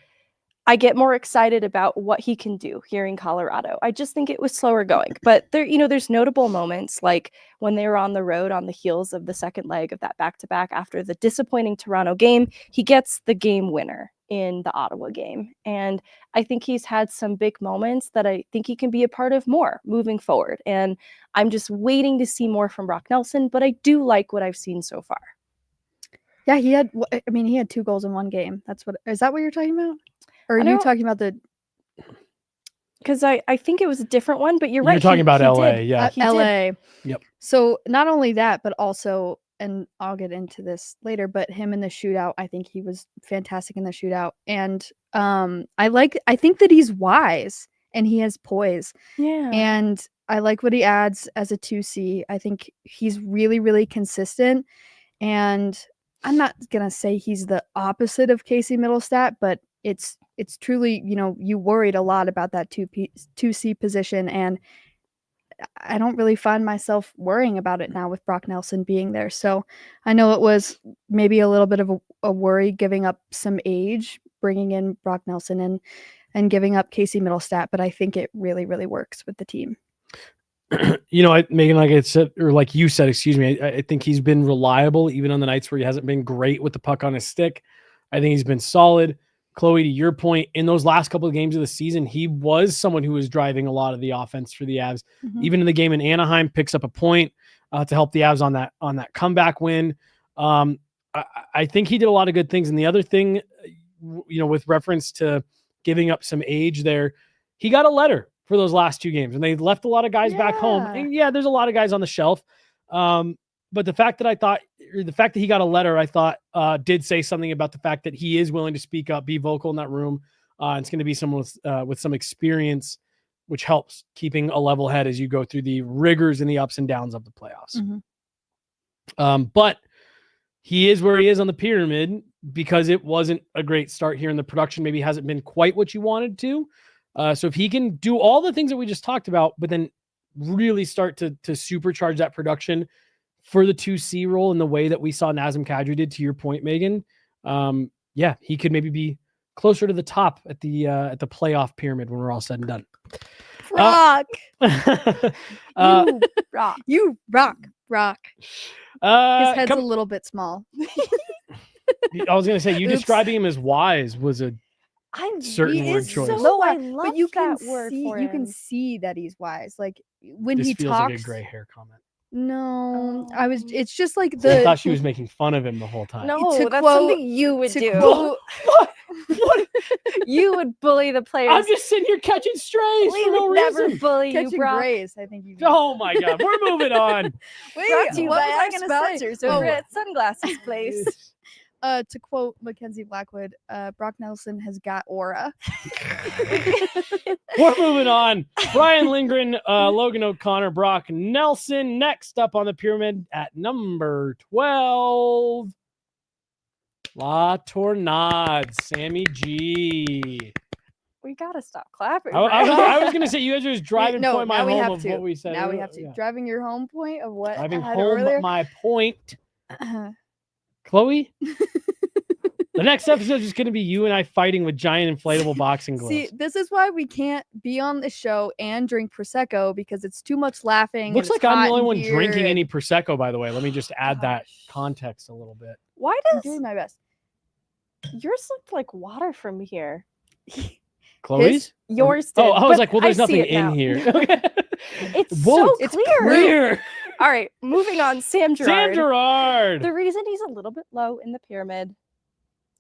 I get more excited about what he can do here in Colorado. I just think it was slower going, but there, there's notable moments like when they were on the road on the heels of the second leg of that back-to-back after the disappointing Toronto game, he gets the game winner in the Ottawa game. And I think he's had some big moments that I think he can be a part of more moving forward. And I'm just waiting to see more from Brock Nelson, but I do like what I've seen so far. Yeah, he had 2 goals in one game. Is that what you're talking about? Or are you talking about the... Because I think it was a different one, but you're right. You're talking about LA, did. yeah. LA. Yep. So not only that, but also, and I'll get into this later, but him in the shootout, I think he was fantastic in the shootout. And I think that he's wise and he has poise. Yeah. And I like what he adds as a 2C. I think he's really, really consistent. And I'm not going to say he's the opposite of Casey Middlestat, but it's truly, you worried a lot about that 2C position, and I don't really find myself worrying about it now with Brock Nelson being there. So I know it was maybe a little bit of a worry giving up some age, bringing in Brock Nelson and giving up Casey Middlestat, but I think it really, really works with the team. Megan, like I said, or like you said, excuse me, I think he's been reliable even on the nights where he hasn't been great with the puck on his stick. I think he's been solid. Chloe, to your point, in those last couple of games of the season, he was someone who was driving a lot of the offense for the Avs. Mhm. Even in the game in Anaheim, picks up a point to help the Avs on that comeback win. I think he did a lot of good things. And the other thing, with reference to giving up some age there, he got a letter for those last 2 games, and they left a lot of guys back home. And there's a lot of guys on the shelf. But the fact that he got a letter, I thought did say something about the fact that he is willing to speak up, be vocal in that room. It's going to be someone with some experience, which helps keeping a level head as you go through the rigors and the ups and downs of the playoffs. Mm-hmm. But he is where he is on the pyramid because it wasn't a great start here, and the production maybe hasn't been quite what you wanted to. So if he can do all the things that we just talked about, but then really start to supercharge that production for the 2C role in the way that we saw Nazem Kadri did, to your point, Megan, he could maybe be closer to the top at the playoff pyramid when we're all said and done. Rock. You rock. His head's a little bit small. I was going to say, you describing him as wise was a certain word choice. I love but you that can word see, for you him. can see that he's wise. Like when This he feels talks. like a gray hair comment. No, it's just like I thought she was making fun of him the whole time. No, To that's quote- something you would to do. quote- What? You would bully the players. I'm just sitting here catching strays we for no would never reason. bully you, catching Brock. grays. I think you. Oh my God, we're moving on. Wait, Brought to you what by was I our gonna sponsors say? over at Sunglasses Place. To quote Mackenzie Blackwood, Brock Nelson has got aura. We're moving on. Brian Lindgren, Logan O'Connor, Brock Nelson. Next up on the pyramid at number 12. La Tornade, Sammy G. We gotta stop clapping. I was going to say, you guys are just driving point my now we home have of to. what we said. Now we have to. Yeah. Driving your home point of what Driving I had home earlier. my point. Chloe? The next episode is going to be you and I fighting with giant inflatable boxing gloves. See, this is why we can't be on the show and drink Prosecco because it's too much laughing. Looks and like it's I'm the hot only in one here drinking and- any Prosecco, by the way. Let me just add that Gosh. context a little bit. Why I'm does doing my best. yours look like water from here? Chloe's? Yours did. Oh, I was but like, well, there's I see nothing it in now. here. Okay. It's Whoa, so it's clear. Clear. All right, moving on. Sam Girard. Sam Girard. The reason he's a little bit low in the pyramid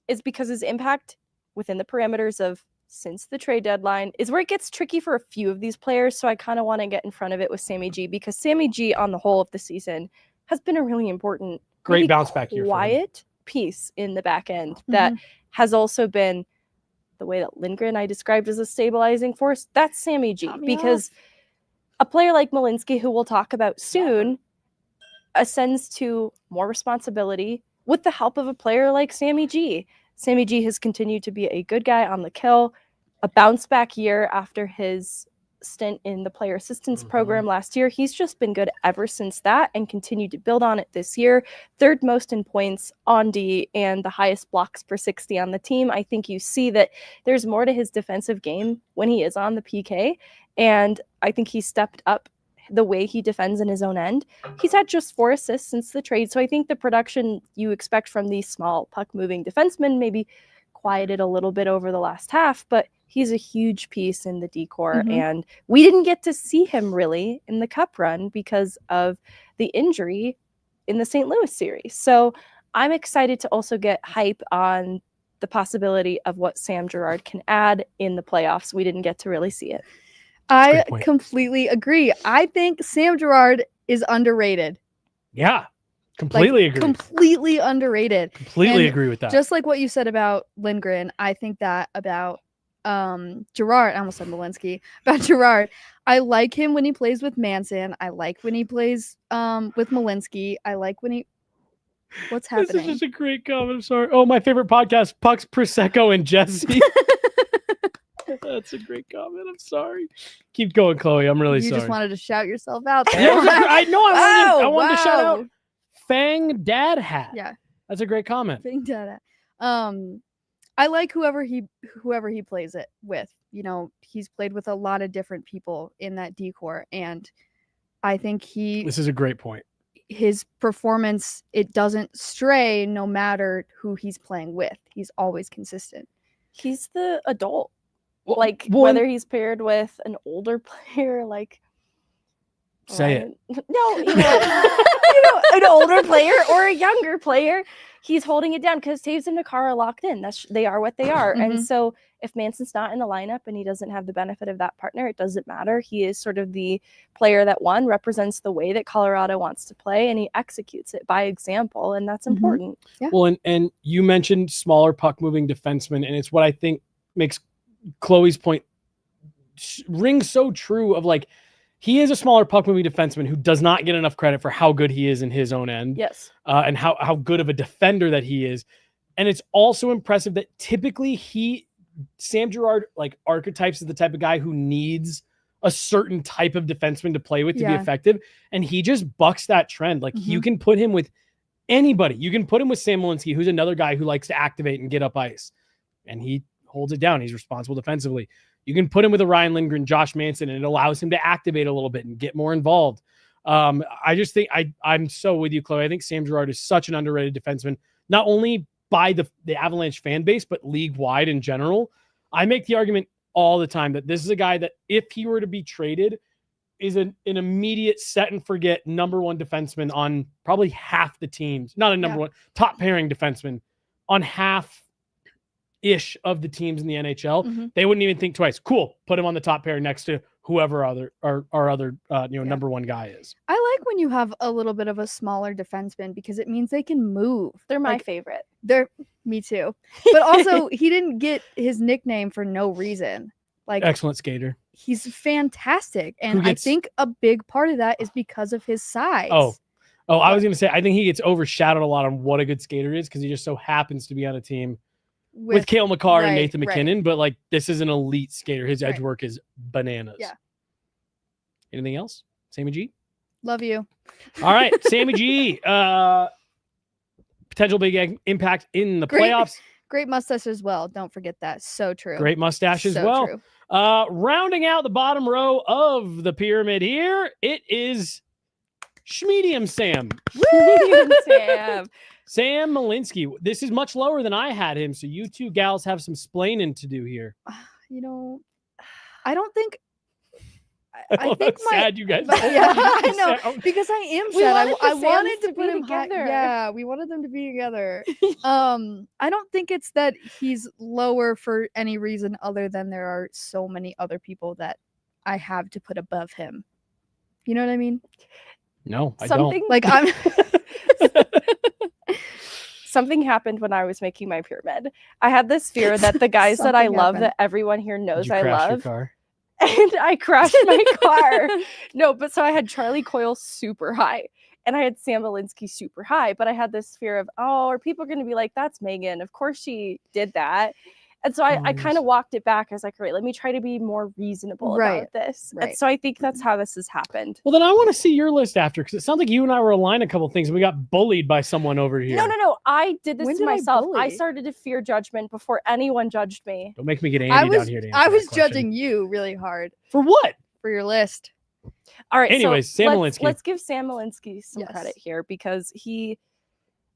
is because his impact within the parameters of since the trade deadline is where it gets tricky for a few of these players. So I kind of want to get in front of it with Sammy G because Sammy G on the whole of the season has been a really important, Great maybe bounce back year for him. quiet piece in the back end that has also been the way that Lindgren I described as a stabilizing force. That's Sammy G because a player like Malinsky, who we'll talk about soon, ascends to more responsibility with the help of a player like Sammy G. Sammy G has continued to be a good guy on the kill, a bounce back year after his stint in the player assistance program last year. He's just been good ever since that and continued to build on it this year. Third most in points on D and the highest blocks per 60 on the team. I think you see that there's more to his defensive game when he is on the PK. And I think he stepped up the way he defends in his own end. He's had just 4 assists since the trade. So I think the production you expect from these small puck-moving defensemen maybe quieted a little bit over the last half, but he's a huge piece in the decor. And we didn't get to see him really in the cup run because of the injury in the St. Louis series. So I'm excited to also get hype on the possibility of what Sam Girard can add in the playoffs. We didn't get to really see it. I completely agree. I think Sam Girard is underrated. Yeah, completely agree. Completely underrated. Completely And agree with that. Just like what you said about Lindgren, I think that about Girard. I almost said Malinsky. About Girard, I like him when he plays with Manson. I like when he plays with Malinsky. I like when he. What's happening? This is just a great comment. I'm sorry. Oh, my favorite podcast, Pucks, Prosecco, and Jesse. That's a great comment. I'm sorry. Keep going, Chloe. I'm really you sorry. just wanted to shout yourself out there. I know. I wanted to shout wow. out Fang Dad Hat. Yeah. That's a great comment. Fang Dad Hat. I like whoever he plays it with. You know, he's played with a lot of different people in that decor, and I think This is a great point. his performance, it doesn't stray no matter who he's playing with. He's always consistent. He's the adult. Well, Like whether he's paired with an older player, like say it. No, you know, an older player or a younger player, he's holding it down because Toews and Makar are locked in. They are what they are. And so if Manson's not in the lineup and he doesn't have the benefit of that partner, it doesn't matter. He is sort of the player that represents the way that Colorado wants to play, and he executes it by example, and that's important. Yeah. Well, and you mentioned smaller puck moving defensemen, and it's what I think makes Chloe's point ring so true of like, he is a smaller puck moving defenseman who does not get enough credit for how good he is in his own end. Yes. And how good of a defender that he is. And it's also impressive that typically Sam Girard like archetypes is the type of guy who needs a certain type of defenseman to play with to be effective. And he just bucks that trend. Like you can put him with anybody. You can put him with Sam Malinsky, who's another guy who likes to activate and get up ice. And he holds it down. He's responsible defensively. You can put him with a Ryan Lindgren, Josh Manson, and it allows him to activate a little bit and get more involved. I just think I'm so with you, Chloe. I think Sam Girard is such an underrated defenseman, not only by the Avalanche fan base, but league-wide in general. I make the argument all the time that this is a guy that if he were to be traded is an immediate set and forget number one defenseman on probably half the teams. Not a number one, top pairing defenseman on half ish of the teams in the NHL. They wouldn't even think twice. Cool. Put him on the top pair next to whoever our other number one guy is. I like when you have a little bit of a smaller defenseman because it means they can move. They're my favorite. Me too. But also he didn't get his nickname for no reason. Like excellent skater. He's fantastic. And I think a big part of that is because of his size. Oh, I was going to say, I think he gets overshadowed a lot on what a good skater is because he just so happens to be on a team with Cale Makar and Nathan MacKinnon, but like this is an elite skater. His edge work is bananas. Yeah. Anything else? Sammy G? Love you. All right, Sammy G. Potential big impact in the playoffs. Great mustache as well. Don't forget that. So true. Great mustache as So well. true. Rounding out the bottom row of the pyramid here, it is Schmedium Sam. Sam. Sam Malinsky. This is much lower than I had him, so you two gals have some splaining to do here. You know, I don't think. I think sad you guys. Yeah, I know because I am We sad. wanted the I wanted Sams to to put be him high. together. Yeah, we wanted them to be together. I don't think it's that he's lower for any reason other than there are so many other people that I have to put above him. You know what I mean? No, I Something don't. Like I'm. Something happened when I was making my pyramid. I had this fear that the guys that I Something love, happened. that everyone here Did knows you I crash your love, car? and I crashed my car. No, but so I had Charlie Coyle super high, and I had Sam Malinsky super high. But I had this fear of, oh, are people going to be like, that's Meghan? Of course she did that. And so I kind of walked it back. I was like, all right, let me try to be more reasonable Right, about this. right. And so I think that's how this has happened. Well, then I want to see your list after, because it sounds like you and I were aligned a couple things, and we got bullied by someone over here. No. I did this When to did I myself. I bully? started to fear judgment before anyone judged me. Don't make me get Andy I was. down here to answer I that was question. judging you really hard For what? for your list. All right. Anyways, so Sam let's, Malinsky. let's give Sam Malinsky some Yes. credit here, because he,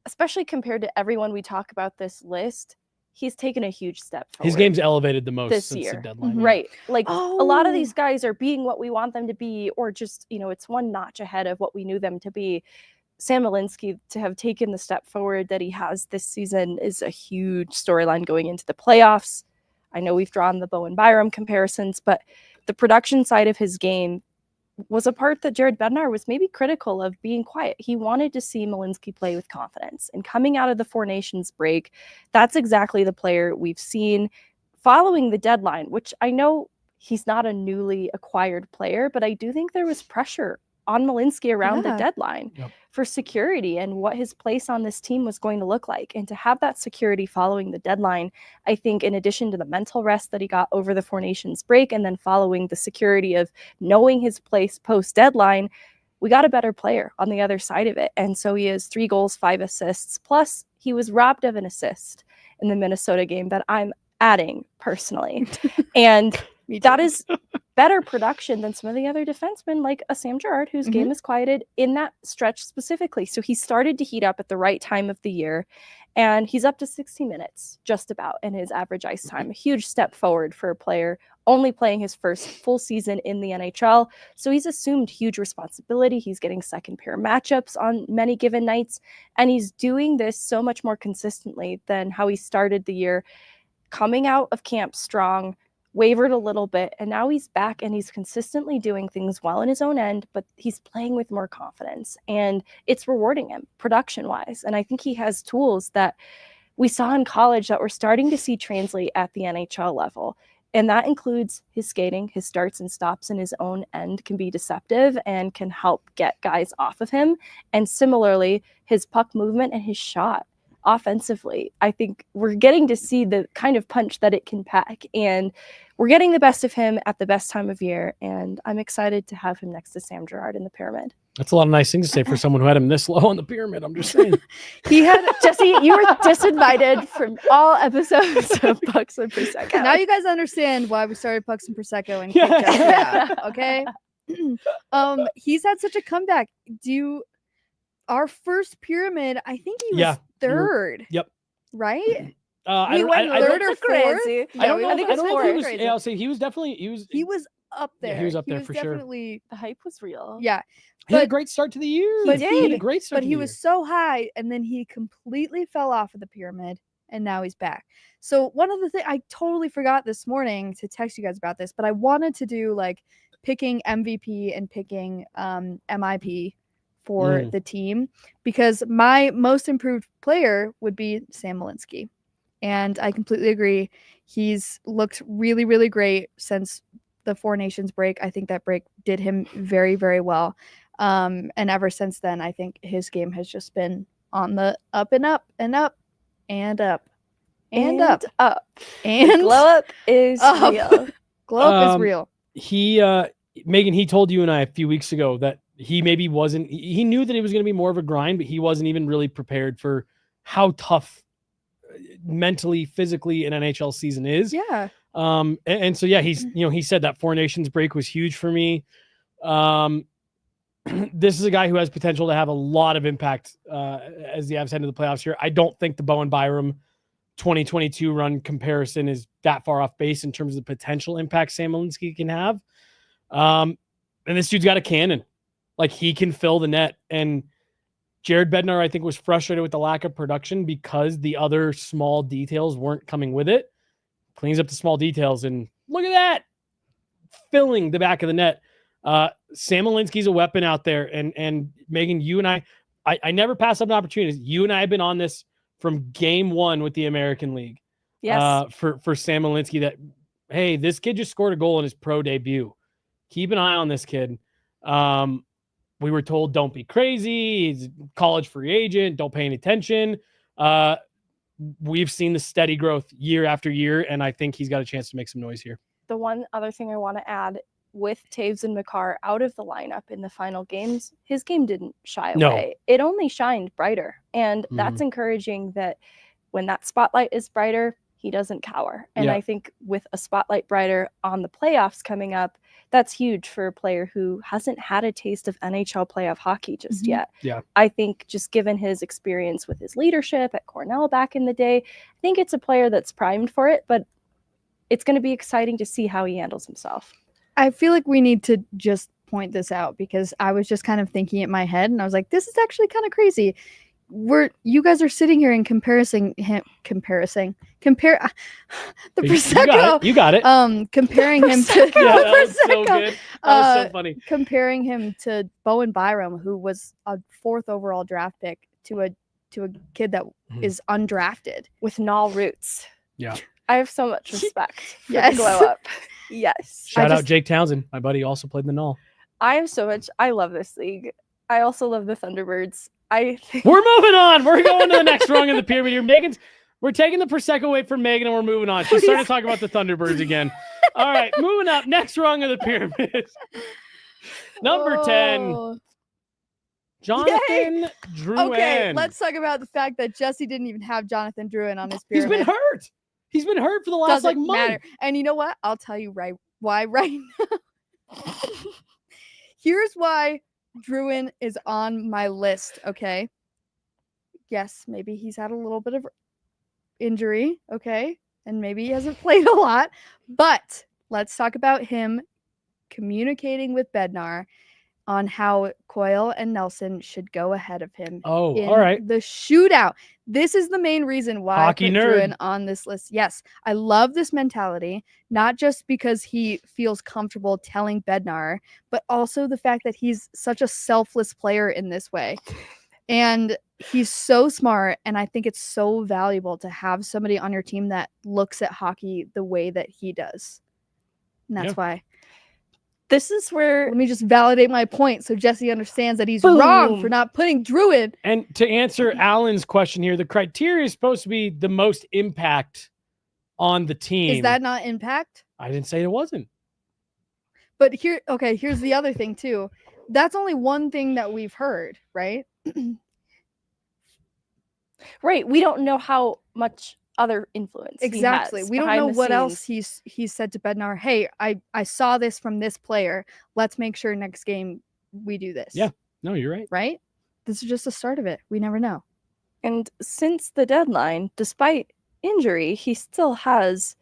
especially compared to everyone we talk about this list, he's taken a huge step forward. His game's elevated the most this since year. the deadline. Mhm. Right. Like a lot of Oh. these guys are being what we want them to be, or just, it's one notch ahead of what we knew them to be. Sam Malinsky, to have taken the step forward that he has this season, is a huge storyline going into the playoffs. I know we've drawn the Bowen Byram comparisons, but the production side of his game was a part that Jared Bednar was maybe critical of being quiet. He wanted to see Malinsky play with confidence. And coming out of the Four Nations break, that's exactly the player we've seen following the deadline, which I know he's not a newly acquired player, but I do think there was pressure on Malinsky around the Yeah. deadline Yep. for security and what his place on this team was going to look like. And to have that security following the deadline, I think in addition to the mental rest that he got over the Four Nations break, and then following the security of knowing his place post-deadline, we got a better player on the other side of it. And so he has 3 goals, 5 assists, plus he was robbed of an assist in the Minnesota game that I'm adding personally. And Me that too. is better production than some of the other defensemen, like a Sam Girard, whose game is quieted in that stretch specifically. So he started to heat up at the right time of the year, and he's up to 60 minutes just about in his average ice time. A huge step forward for a player only playing his first full season in the NHL. So he's assumed huge responsibility. He's getting second pair matchups on many given nights, and he's doing this so much more consistently than how he started the year, coming out of camp strong, wavered a little bit, and now he's back and he's consistently doing things well in his own end, but he's playing with more confidence, and it's rewarding him production wise. And I think he has tools that we saw in college that we're starting to see translate at the NHL level. And that includes his skating. His starts and stops in his own end can be deceptive and can help get guys off of him. And similarly, his puck movement and his shot offensively, I think we're getting to see the kind of punch that it can pack, and we're getting the best of him at the best time of year. And I'm excited to have him next to Sam Girard in the pyramid. That's a lot of nice things to say for someone who had him this low on the pyramid. I'm just saying. He had Jesse, you were disinvited from all episodes of Pucks and Prosecco. Now you guys understand why we started Pucks and Prosecco and Yeah. kicked Jesse out, okay? He's had such a comeback. Our first pyramid, I think he was Yeah, you were- third. Yep. Right? I We don't- went I don't- third or fourth? crazy. I don't we know. I if- think I it's don't know if he was. crazy. Yeah, I'll say he was definitely. He was up Yeah, there. he was up there for sure. definitely, The hype was real. yeah. He had a But- great start to the year. but He had a he- great start. But to he the was so high, and then he completely fell off of the pyramid, and now he's back. So one of the things I totally forgot this morning to text you guys about this, but I wanted to do like picking MVP and picking MIP for the team, because my most improved player would be Sam Malinsky. And I completely agree. He's looked really, really great since the Four Nations break. I think that break did him very, very well. And ever since then, I think his game has just been on the up and up and up and up and up up. and Glow up is up. real. glow up is Um, real. He Megan, he told you and I a few weeks ago that he maybe wasn't. He knew that it was going to be more of a grind, but he wasn't even really prepared for how tough mentally, physically an NHL season is. Yeah. And so, yeah, he's, he said that Four Nations break was huge for me. This is a guy who has potential to have a lot of impact as the Avs head into the playoffs here. I don't think the Bowen Byram 2022 run comparison is that far off base in terms of the potential impact Sam Girard can have. And this dude's got a cannon. Like, he can fill the net. And Jared Bednar, I think, was frustrated with the lack of production because the other small details weren't coming with it. Cleans up the small details, and look at that, filling the back of the net. Sam Girard's a weapon out there. And Megan, you and I never pass up an opportunity. You and I have been on this from game one with the American League. Yes. For Sam Girard, that, hey, this kid just scored a goal in his pro debut. Keep an eye on this kid. We were told, don't be crazy. He's a college free agent. Don't pay any attention. We've seen the steady growth year after year, and I think he's got a chance to make some noise here. The one other thing I want to add, with Toews and Makar out of the lineup in the final games, his game didn't shy away. It only shined brighter. And that's encouraging, that when that spotlight is brighter, he doesn't cower. And I think with a spotlight brighter on the playoffs coming up, that's huge for a player who hasn't had a taste of NHL playoff hockey just yet. Yeah. I think, just given his experience with his leadership at Cornell back in the day, I think it's a player that's primed for it, but it's going to be exciting to see how he handles himself. I feel like we need to just point this out, because I was just kind of thinking in my head, and I was like, this is actually kind of crazy. You guys are sitting here and compare the Prosecco. You got it. Comparing him to Yeah, that was so good. That was so funny. Comparing him to Bowen Byram, who was a 4th overall draft pick, to a kid that is undrafted With Null roots. Yeah. I have so much respect for Yes. the glow up. Yes. Shout out Jake Townsend. My buddy also played in the Null. I love this league. I also love the Thunderbirds. We're moving on. We're going to the next rung of the pyramid here. We're taking the Prosecco away from Megan, and we're moving on. She's starting to talk about the Thunderbirds again. All right, moving up. Next rung of the pyramid. Number 10. Jonathan Drouin. Okay, let's talk about the fact that Jesse didn't even have Jonathan Drouin on his pyramid. He's been hurt. He's been hurt for the last Doesn't month. matter. And you know what? I'll tell you why right now. Here's why Drouin is on my list, okay? Yes, maybe he's had a little bit of injury, okay? And maybe he hasn't played a lot, but let's talk about him communicating with Bednar on how Coyle and Nelson should go ahead of him in all right. the shootout. This is the main reason why Hockey I put nerd. Drouin on this list. Yes, I love this mentality, not just because he feels comfortable telling Bednar, but also the fact that he's such a selfless player in this way. And he's so smart, and I think it's so valuable to have somebody on your team that looks at hockey the way that he does. And that's why. This is where, Let me just validate my point so Jesse understands that he's Boom. wrong for not putting Drouin. And to answer Alan's question here, the criteria is supposed to be the most impact on the team. Is that not impact? I didn't say it wasn't. But here's the other thing too. That's only one thing that we've heard, right? right, we don't know how much other influence Exactly. he has We don't behind know the what scenes. else he's said to Bednar. Hey, I saw this from this player. Let's make sure next game we do this. Yeah. No, you're right. Right? This is just the start of it. We never know. And since the deadline, despite injury, he still has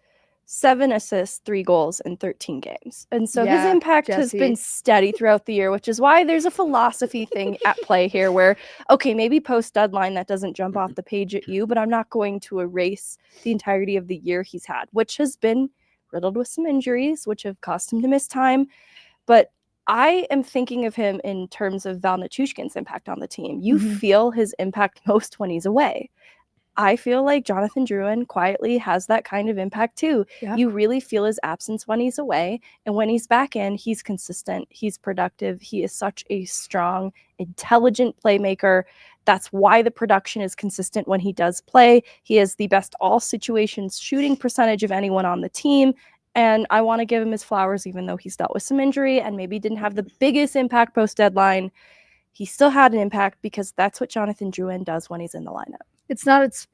7 assists, 3 goals in 13 games. And so his Yeah, impact has Jesse. been steady throughout the year, which is why there's a philosophy thing at play here where, okay, maybe post-deadline that doesn't jump off the page at you, but I'm not going to erase the entirety of the year he's had, which has been riddled with some injuries, which have caused him to miss time. But I am thinking of him in terms of Val Nichushkin's impact on the team. You feel his impact most when he's away. I feel like Jonathan Drouin quietly has that kind of impact too. Yeah. You really feel his absence when he's away. And when he's back in, he's consistent. He's productive. He is such a strong, intelligent playmaker. That's why the production is consistent when he does play. He has the best all situations shooting percentage of anyone on the team. And I want to give him his flowers, even though he's dealt with some injury and maybe didn't have the biggest impact post-deadline. He still had an impact because that's what Jonathan Drouin does when he's in the lineup. It's not his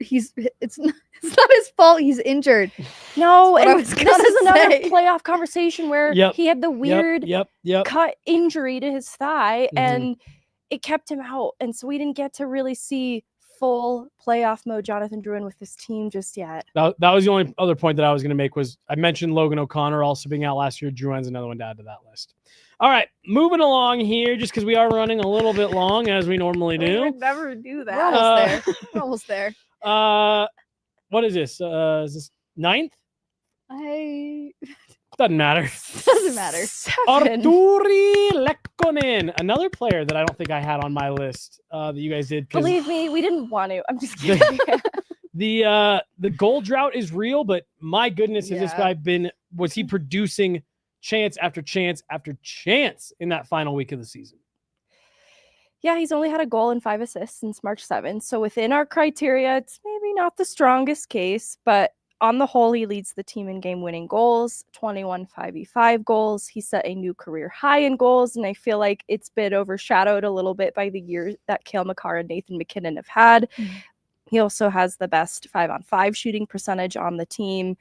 fault he's injured. No, That's what I and was this gonna is another say. playoff conversation where Yep, he had the weird Yep. cut injury to his thigh, Mhm. and it kept him out. And so we didn't get to really see full playoff mode Jonathan Drouin with this team just yet. That was the only other point that I was going to make was I mentioned Logan O'Connor also being out last year. Drouin's another one to add to that list. All right, moving along here, just because we are running a little bit long as we normally We do. would never do We're that. almost there. We're almost there. What is this? Is this 9th? Doesn't matter. Doesn't matter. 7. Artturi Lehkonen, another player that I don't think I had on my list that you guys did. Believe me, we didn't want to. I'm just kidding. The goal drought is real, but my goodness, has this Yeah. guy was he producing chance after chance after chance in that final week of the season? Yeah, he's only had a goal and 5 assists since March 7th. So within our criteria, it's maybe not the strongest case, but on the whole, he leads the team in game-winning goals, 21 5v5 goals. He set a new career high in goals, and I feel like it's been overshadowed a little bit by the years that Cale Makar and Nathan MacKinnon have had. Mhm. He also has the best 5-on-5 shooting percentage on the team.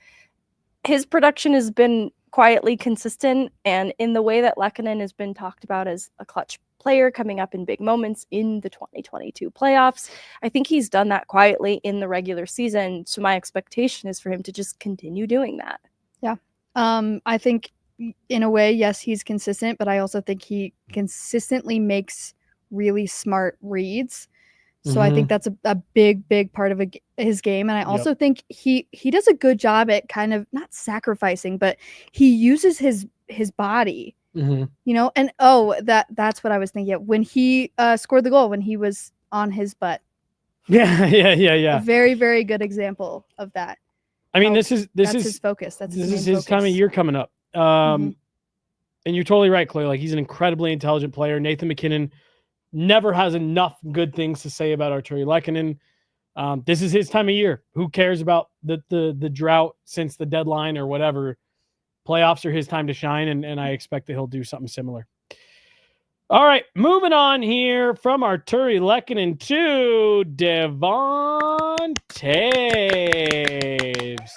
His production has been quietly consistent, and in the way that Lehkonen has been talked about as a clutch player coming up in big moments in the 2022 playoffs, I think he's done that quietly in the regular season. So my expectation is for him to just continue doing that. I think in a way, yes, he's consistent, but I also think he consistently makes really smart reads. So I think that's a big part of his game. And I also think he does a good job at kind of not sacrificing, but he uses his body, you know, and that's what I was thinking of. When he scored the goal, when he was on his butt. Yeah. A very, very good example of that. I mean, this That's is his focus. That's this his is main his time of focus. year coming up. And you're totally right, Clay. Like, he's an incredibly intelligent player. Nathan MacKinnon never has enough good things to say about Artturi Lehkonen. This is his time of year. Who cares about the drought since the deadline or whatever? Playoffs are his time to shine, and I expect that he'll do something similar. All right, moving on here from Artturi Lehkonen to Devon Toews.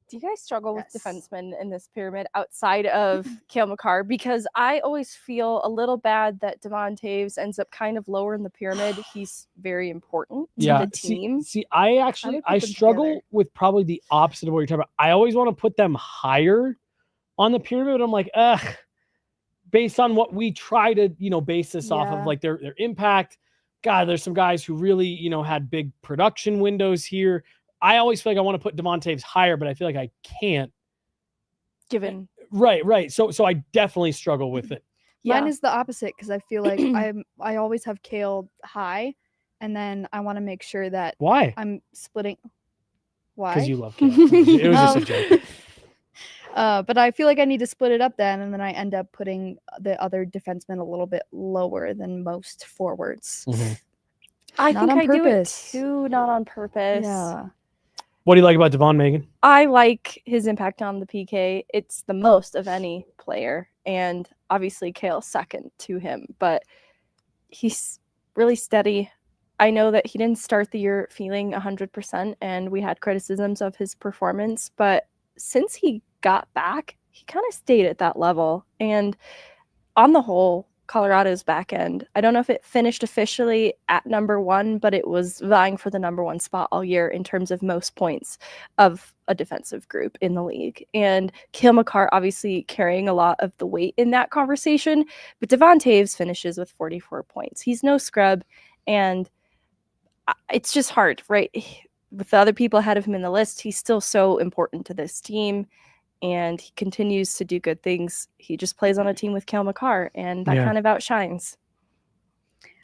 Do you guys struggle with Yes. defensemen in this pyramid outside of Cale Makar? Because I always feel a little bad that Devon Toews ends up kind of lower in the pyramid. He's very important to the team. See, I would put them struggle together. with probably the opposite of what you're talking about. I always want to put them higher on the pyramid. I'm like, based on what we try to, base this off of, Yeah. like their impact. God, there's some guys who really, had big production windows here. I always feel like I want to put Devon Toews higher, but I feel like I can't. Given Right. So I definitely struggle with it. Mine is the opposite because I feel like I always have Cale high, and then I want to make sure that Why? I'm splitting. Why? Because you love Cale. It was just a joke. But I feel like I need to split it up then, and then I end up putting the other defensemen a little bit lower than most forwards. I Not think on I do it purpose. too, not on purpose. Yeah. What do you like about Devon, Megan? I like his impact on the PK. It's the most of any player, and obviously Cale's second to him, but he's really steady. I know that he didn't start the year feeling 100%, and we had criticisms of his performance, but since he got back, he kind of stayed at that level. And on the whole, Colorado's back end, I don't know if it finished officially at number 1, but it was vying for the number 1 spot all year in terms of most points of a defensive group in the league. And Cale Makar obviously carrying a lot of the weight in that conversation, but Devon Toews finishes with 44 points. He's no scrub, and it's just hard, right? With the other people ahead of him in the list, he's still so important to this team, and he continues to do good things. He just plays on a team with Cale Makar, and that kind of outshines.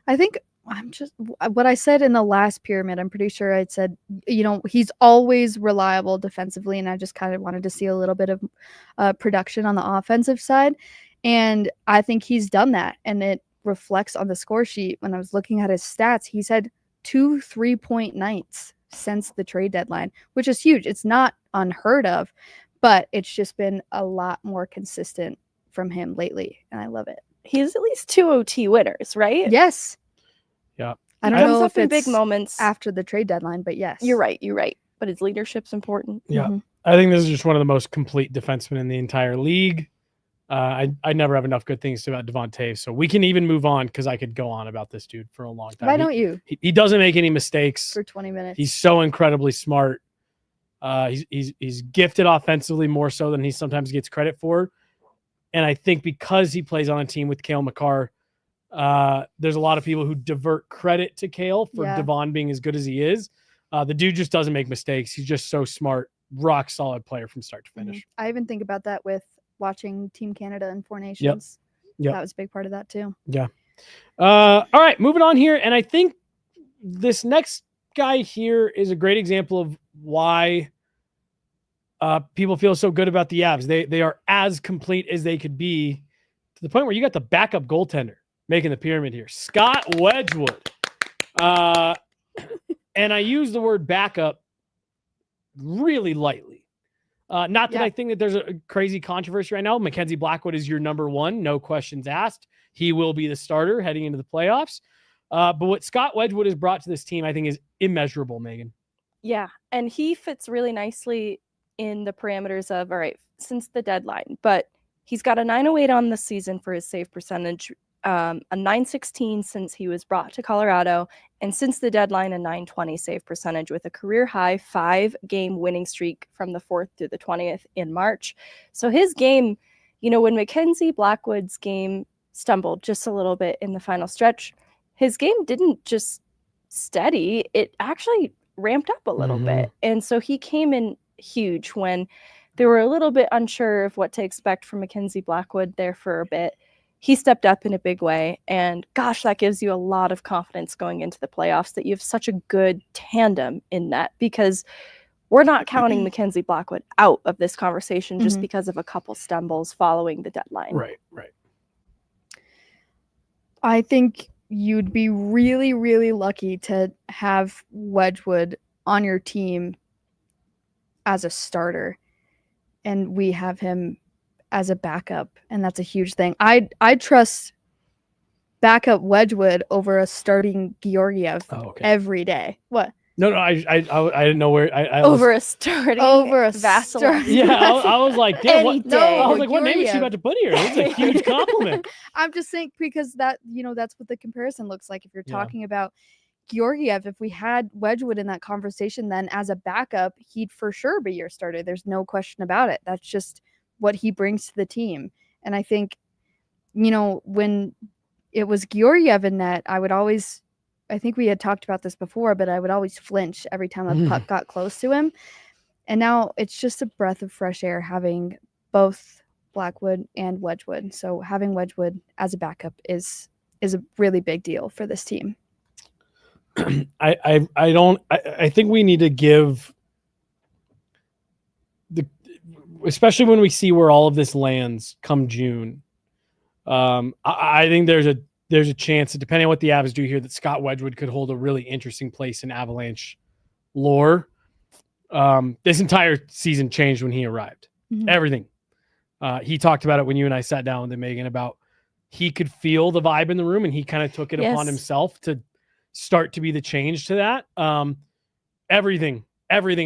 I think I'm just what I said in the last pyramid. I'm pretty sure I said, he's always reliable defensively, and I just kind of wanted to see a little bit of production on the offensive side, and I think he's done that, and it reflects on the score sheet. When I was looking at his stats, he's had 2 3-point nights since the trade deadline, which is huge. It's not unheard of, but it's just been a lot more consistent from him lately, and I love it. He's at least 2 OT winners, right? Yes. Yeah. I don't comes know up if in it's big moments. after the trade deadline, but yes. You're right. But his leadership's important. Yeah. Mhm. I think this is just one of the most complete defensemen in the entire league. I never have enough good things to say about Devon Toews, so we can even move on because I could go on about this dude for a long time. Why don't you He doesn't make any mistakes. for 20 minutes? He's so incredibly smart. He's gifted offensively more so than he sometimes gets credit for. And I think because he plays on a team with Cale Makar, there's a lot of people who divert credit to Cale for Devon being as good as he is. The dude just doesn't make mistakes. He's just so smart, rock solid player from start to finish. I even think about that with watching Team Canada and Four Nations. Yep. That was a big part of that too. Yeah. All right, moving on here. And I think this next guy here is a great example of why people feel so good about the Avs. They are as complete as they could be, to the point where you got the backup goaltender making the pyramid here, Scott Wedgewood. And I use the word backup really lightly. Not that I think that there's a crazy controversy right now. Mackenzie Blackwood is your number one, no questions asked. He will be the starter heading into the playoffs. But what Scott Wedgewood has brought to this team, I think, is immeasurable, Megan. Yeah, and he fits really nicely in the parameters of, all right, since the deadline. But he's got a 908 on the season for his save percentage, a 916 since he was brought to Colorado, and since the deadline, a 920 save percentage with a career high 5-game winning streak from the 4th through the 20th in March. So his game, when Mackenzie Blackwood's game stumbled just a little bit in the final stretch, his game didn't just steady, it actually ramped up a little bit. And so he came in huge when they were a little bit unsure of what to expect from Mackenzie Blackwood there for a bit. He stepped up in a big way, and gosh, that gives you a lot of confidence going into the playoffs that you have such a good tandem in that, because we're not counting Mackenzie Blackwood out of this conversation just because of a couple stumbles following the deadline. Right. I think you'd be really, really lucky to have Wedgewood on your team as a starter, and we have him as a backup, and that's a huge thing. I trust backup Wedgewood over a starting Georgiev every day. What? No, I didn't know where I over a starting Vasilov. Yeah, I was like, damn, what? No, I was like, what name is she about to put here? It's a huge compliment. I'm just saying, because that that's what the comparison looks like. If you're talking about Georgiev, if we had Wedgewood in that conversation, then as a backup, he'd for sure be your starter. There's no question about it. That's just what he brings to the team. And I think, when it was Georgiev in net, I think we had talked about this before, but I would always flinch every time a puck got close to him. And now it's just a breath of fresh air having both Blackwood and Wedgewood. So having Wedgewood as a backup is a really big deal for this team. I think we need to give especially when we see where all of this lands come June. I think there's a chance that, depending on what the Avs do here, that Scott Wedgewood could hold a really interesting place in Avalanche lore. This entire season changed when he arrived. Everything. He talked about it when you and I sat down with him, Megan, about he could feel the vibe in the room, and he kind of took it upon himself to start to be the change to that. Everything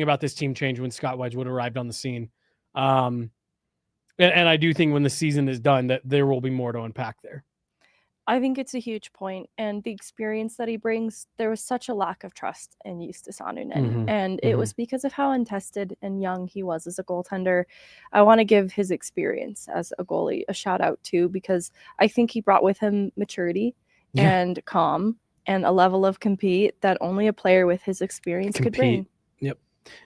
about this team changed when Scott Wedgewood arrived on the scene. And I do think when the season is done that there will be more to unpack there. I think it's a huge point, and the experience that he brings, there was such a lack of trust in Justus Annunen, and it was because of how untested and young he was as a goaltender. I want to give his experience as a goalie a shout out too, because I think he brought with him maturity and calm and a level of compete that only a player with his experience could bring. Yep.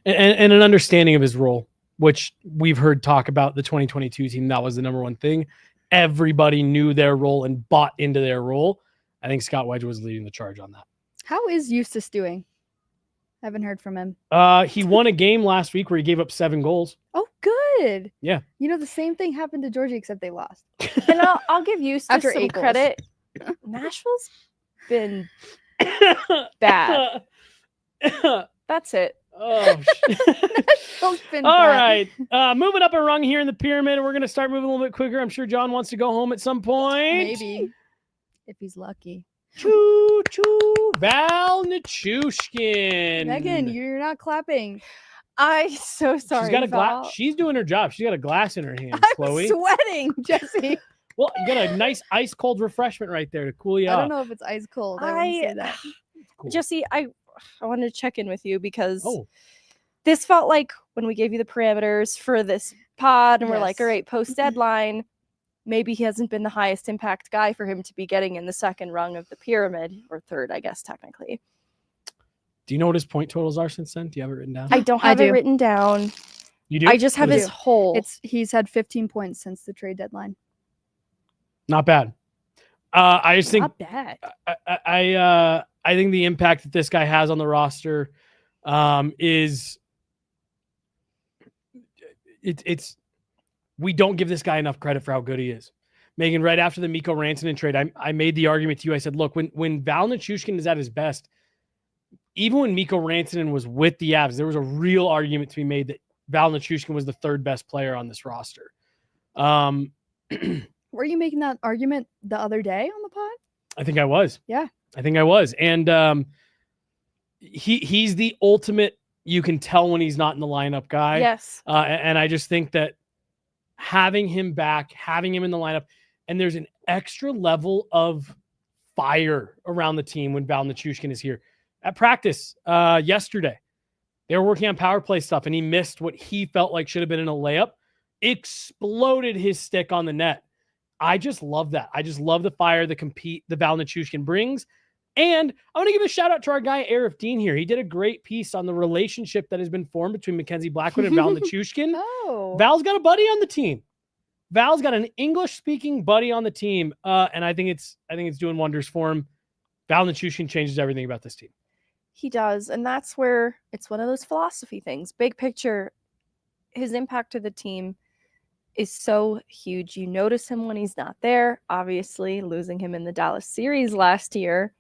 And an understanding of his role, which we've heard talk about the 2022 team. That was the number one thing. Everybody knew their role and bought into their role. I think Scott Wedgewood was leading the charge on that. How is Justus doing? I haven't heard from him. He won a game last week where he gave up 7 goals. Oh, good. Yeah. The same thing happened to Georgie, except they lost. And I'll give Justus After some 8 goals. credit. Nashville's been bad. That's it. Oh, Been all bad. right. Moving up a rung here in the pyramid. We're going to start moving a little bit quicker. I'm sure John wants to go home at some point. Maybe. If he's lucky. Choo choo, Val Nichushkin. Megan, you're not clapping. I'm so sorry. She's got a Val. glass. She's doing her job. She's got a glass in her hand, I'm Chloe. sweating, Jesse. Well, you got a nice ice cold refreshment right there to cool you I off. don't know if it's ice cold. I want to say that. Cool. Jesse, I wanted to check in with you because Oh, this felt like when we gave you the parameters for this pod and we're like, Yes. all right, post deadline, maybe he hasn't been the highest impact guy for him to be getting in the second rung of the pyramid, or third, I guess, technically. do you know what his point totals are since then? Do you have it written down? I don't I have it do. written down. You do? I just have What is his it? whole. He's had 15 points since the trade deadline. Not bad. I just think Not bad. I think the impact that this guy has on the roster is it's we don't give this guy enough credit for how good he is. Megan, right after the Mikko Rantanen trade, I made the argument to you. I said, look, when Val Nichushkin is at his best, even when Mikko Rantanen was with the Avs, there was a real argument to be made that Val Nichushkin was the third best player on this roster. Were you making that argument the other day on the pod? I think I was. Yeah. I think I was. And he's the ultimate, you can tell when he's not in the lineup guy. yes. And I just think that having him back, having him in the lineup, and there's an extra level of fire around the team when Val Nichushkin is here. At practice yesterday, they were working on power play stuff, and he missed what he felt like should have been in a layup. Exploded his stick on the net. I just love that. I just love the fire, the Val Nichushkin brings. And I want to give a shout out to our guy, Arif Dean here. He did a great piece on the relationship that has been formed between Mackenzie Blackwood and Val Nichushkin. Oh. Val's got a buddy on the team. Val's got an English-speaking buddy on the team. And I think it's doing wonders for him. Val Nichushkin changes everything about this team. He does. And that's where it's one of those philosophy things. Big picture, his impact to the team is so huge. You notice him when he's not there. Obviously, losing him in the Dallas series last year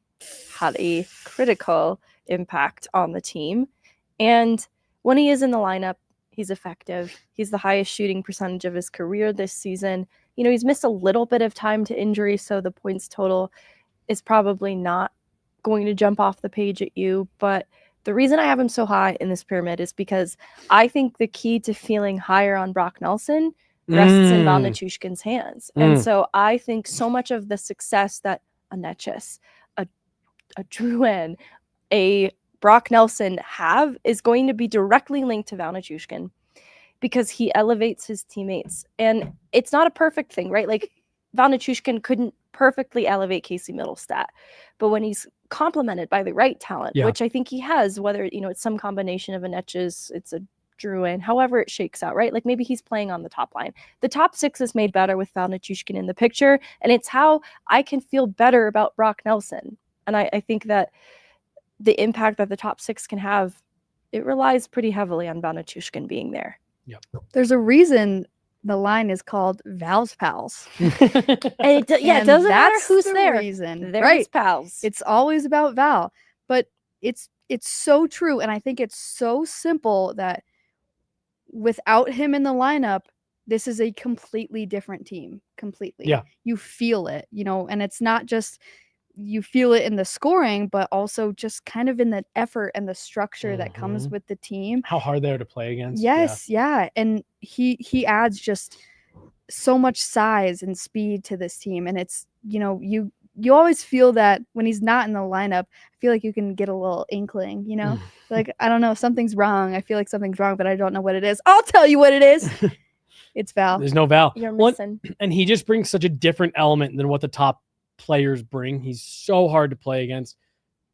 had a critical impact on the team. And when he is in the lineup, he's effective. He's the highest shooting percentage of his career this season. You know, he's missed a little bit of time to injury, so the points total is probably not going to jump off the page at you. But the reason I have him so high in this pyramid is because I think the key to feeling higher on Brock Nelson rests in Val Nichushkin's hands. And so I think so much of the success that a Necas, a Drouin, a Brock Nelson have is going to be directly linked to Val Nichushkin because he elevates his teammates. And it's not a perfect thing, right? Like Val Nichushkin couldn't perfectly elevate Casey Middlestat, but when he's complemented by the right talent, which I think he has, whether, you know, it's some combination of a Necas, it's a Drouin, however it shakes out, right? Like maybe he's playing on the top line. The top six is made better with Val Nichushkin in the picture, and it's how I can feel better about Brock Nelson. And I think that the impact that the top six can have, it relies pretty heavily on Val Nichushkin being there. Yep. There's a reason the line is called Val's Pals. And it doesn't matter who's the there. Reason. They're Right. his pals. It's always about Val, but it's so true. And I think it's so simple that without him in the lineup, this is a completely different team. Completely. Yeah. You feel it, you know, and it's not just you feel it in the scoring, but also just kind of in the effort and the structure that comes with the team. How hard they are to play against. Yes, yeah. And he adds just so much size and speed to this team. And it's, you know, you always feel that when he's not in the lineup, I feel like you can get a little inkling, you know, like, I don't know, something's wrong. I feel like something's wrong, but I don't know what it is. I'll tell you what it is. It's Val. There's no Val. You're Well, missing. and he just brings such a different element than what the top players bring. He's so hard to play against.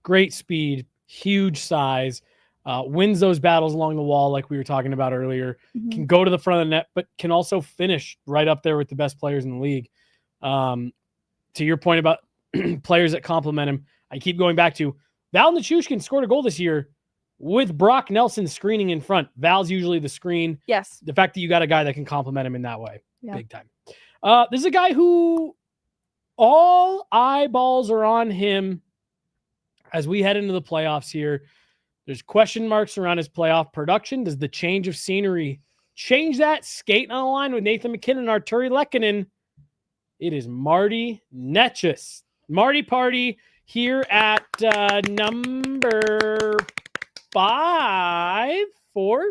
Great speed, huge size, wins those battles along the wall like we were talking about earlier, can go to the front of the net, but can also finish right up there with the best players in the league. To your point about players that complement him, I keep going back to Val Nichushkin scored a goal this year with Brock Nelson screening in front. Val's usually the screen. Yes. The fact that you got a guy that can complement him in that way, Yeah. big time. This is a guy who all eyeballs are on him as we head into the playoffs here. There's question marks around his playoff production. Does the change of scenery change that? Skating on the line with Nathan MacKinnon and Artturi Lehkonen. It is Marty Necas. Marty Party. Here at number 5, 4,